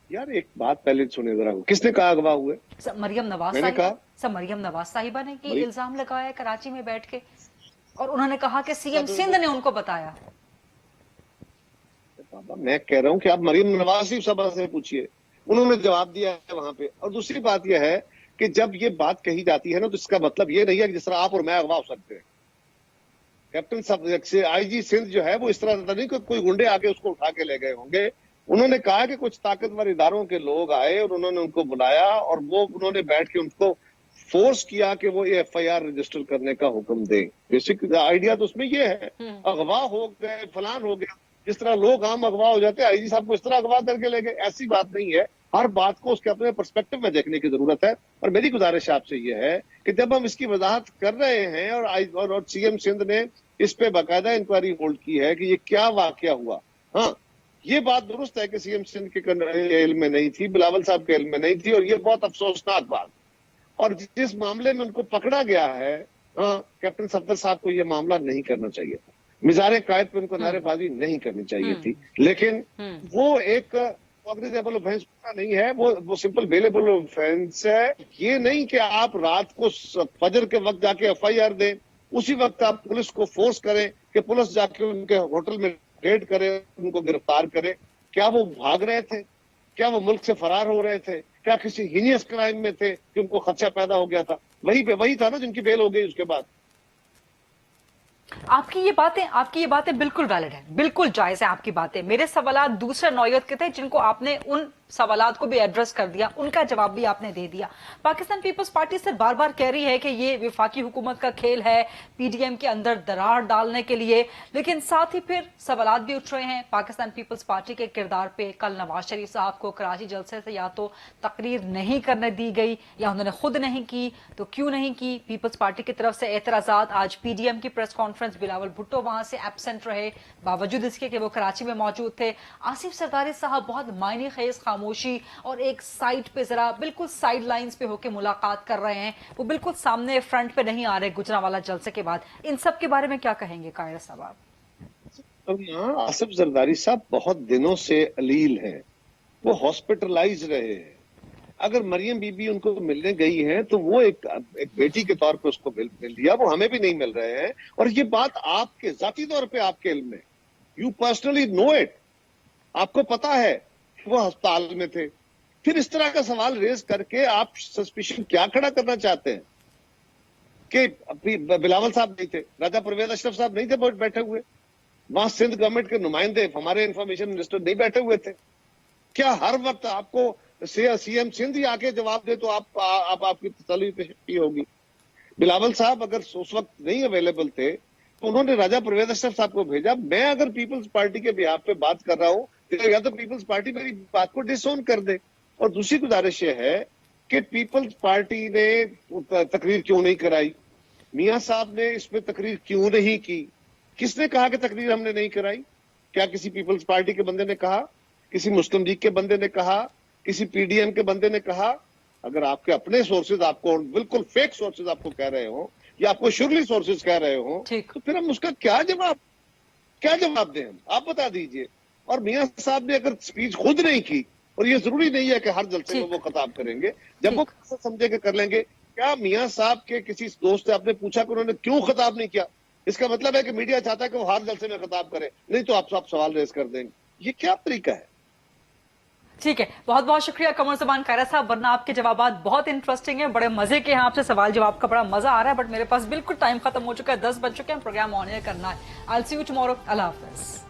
यार एक बात पहले सुने जरा, किसने कहा अगवा हुए? सर मरियम नवाज मैंने साहिबा। कहा? सर मरियम नवाज साहिबा ने कि इल्जाम लगाया कराची में बैठ के, और उन्होंने कहा कि सीएम सिंध ने उनको बताया। बाबा मैं कह रहा हूं कि आप मरियम नवाज साहिबा से पूछिए, उन्होंने जवाब दिया है वहां पे। और दूसरी बात यह है कि जब ये बात कही जाती है ना, तो इसका मतलब ये नहीं है कि जिस तरह आप और मैं अगवा हो सकते हैं। कैप्टन साहब आईजी सिंध जो है वो इस तरह नहीं कि कोई गुंडे आके उसको उठा के ले गए होंगे। उन्होंने कहा कि कुछ ताकतवर इदारों के लोग आए और उन्होंने उनको बुलाया, और वो उन्होंने बैठ के उनको फोर्स किया कि वो एफआईआर रजिस्टर करने का हुक्म दे। बेसिक आइडिया तो उसमें ये है। अगवा हो गए, फलान हो गया, जिस तरह लोग आम अगवा हो जाते हैं, आईजी साहब को इस तरह अगवा करके ले गए, ऐसी बात नहीं है। हर बात को उसके अपने पर्सपेक्टिव में देखने की जरूरत है। और मेरी गुजारिश आपसे ये है कि जब हम इसकी वजाहत कर रहे हैं, और सीएम सिंध ने इस पे बाकायदा इंक्वायरी होल्ड की है कि ये क्या वाकया हुआ। हाँ, ये बात दुरुस्त है कि सीएम सिंध के इल्म में नहीं थी, बिलावल साहब के इल्म में नहीं थी, और ये बहुत अफसोसनाक बात। और जिस मामले में उनको पकड़ा गया है, कैप्टन सफदर साहब को यह मामला नहीं करना चाहिए था। मिजारे कायद पे उनको नारेबाजी नहीं करनी चाहिए थी। लेकिन वो एक कॉग्निजेबल ऑफेंस नहीं है, वो सिंपल बेलेबल ऑफेंस है। ये नहीं कि आप रात को फजर के वक्त जाके एफआईआर दें, उसी वक्त आप पुलिस को फोर्स करें कि पुलिस जाके उनके होटल में रेड करे, उनको गिरफ्तार करे। क्या वो भाग रहे थे? क्या वो मुल्क से फरार हो रहे थे? क्या किसी हीनियस क्राइम में थे कि उनको खदशा पैदा हो गया था? वही था ना जिनकी बेल हो गई उसके बाद। आपकी ये बातें बिल्कुल वैलिड है, बिल्कुल जायज है आपकी बातें। मेरे सवाल दूसरे नौयत के थे जिनको आपने उन सवालात को भी एड्रेस कर दिया, उनका जवाब भी आपने दे दिया। पाकिस्तान पीपल्स पार्टी से बार बार कह रही है कि ये विफाकी हुकूमत का खेल है पीडीएम के अंदर दरार डालने के लिए, लेकिन साथ ही फिर सवालात भी उठ रहे हैं पाकिस्तान पीपल्स पार्टी के किरदार पे। कल नवाज शरीफ साहब को कराची जलसे से या तो तकरीर नहीं करने दी गई या उन्होंने खुद नहीं की, तो क्यों नहीं की? पीपल्स पार्टी की तरफ से एतराजात। आज पीडीएम की प्रेस कॉन्फ्रेंस, बिलावल भुट्टो वहां से एब्सेंट रहे बावजूद इसके कि वो कराची में मौजूद थे। आसिफ सरदारी साहब बहुत मायने खेज खामोशी और एक साइड पे जरा बिल्कुल साइड लाइंस पे होकर मुलाकात कर रहे हैं, वो बिल्कुल सामने फ्रंट पे नहीं आ रहे गुजरांवाला जलसे के बाद। इन सब के बारे में क्या कहेंगे कायरा साहब आप? आसिफ जरदारी साहब बहुत दिनों से अलील हैं, वो हॉस्पिटलाइज रहे हैं। अगर मरियम बीबी उनको मिलने गई है तो वो एक बेटी के तौर पे उसको मिल लिया, वो हमें भी नहीं मिल रहे हैं। और ये बात आपके जाती तौर पे आपके इल्म में, यू पर्सनली नो इट, आपको पता है कि वो अस्पताल में थे। फिर इस तरह का सवाल रेज करके आप सस्पिशन क्या खड़ा करना चाहते हैं कि बिलावल साहब नहीं थे, राजा परवेज अशरफ साहब नहीं थे बैठे हुए, वहां सिंध गवर्नमेंट के नुमाइंदे हमारे इंफॉर्मेशन मिनिस्टर नहीं बैठे हुए थे? क्या हर वक्त आपको सीएम सिंध ही आके जवाब दे तो आपकी तसल्ली पेशी होगी? बिलावल साहब अगर उस वक्त नहीं अवेलेबल थे तो उन्होंने राजा परवेज अशरफ साहब को भेजा। मैं अगर पीपल्स पार्टी के बिहाफ पे बात कर रहा हूं तो या तो पीपल्स पार्टी मेरी बात को डिसोन कर दे। और दूसरी गुजारिश ये है कि पीपल्स पार्टी ने तकरीर क्यों नहीं कराई, मियां साहब ने इस पे तकरीर क्यों नहीं की? किसने कहा कि तकरीर हमने नहीं कराई? क्या किसी पीपल्स पार्टी के बंदे ने कहा, किसी मुस्लिम लीग के बंदे ने कहा, किसी पीडीएम के बंदे ने कहा? अगर आपके अपने सोर्सेज आपको बिल्कुल फेक सोर्सेज आपको कह रहे हो या आपको शुगली सोर्सेज कह रहे हो तो फिर हम उसका क्या जवाब दें? आप बता दीजिए। और मियां साहब ने अगर स्पीच खुद नहीं की, और ये जरूरी नहीं है कि हर जलसे में वो खिताब करेंगे, जब वो समझे के कर लेंगे। क्या मियां साहब के किसी दोस्त से आपने पूछा कि उन्होंने क्यों खिताब नहीं किया? इसका मतलब है कि मीडिया चाहता है कि वो हर जलसे में खिताब करे, नहीं तो आप सब सवाल रेज कर देंगे। ये क्या तरीका है? ठीक है, बहुत बहुत शुक्रिया कमर ज़बान कायरा साहब, वरना आपके जवाबात बहुत इंटरेस्टिंग है, बड़े मजे के हैं, आपसे सवाल जवाब का बड़ा मजा आ रहा है, बट मेरे पास बिल्कुल टाइम खत्म हो चुका है, 10 बज चुके हैं, प्रोग्राम ऑन एयर करना है। I will see you tomorrow. Allah Hafiz.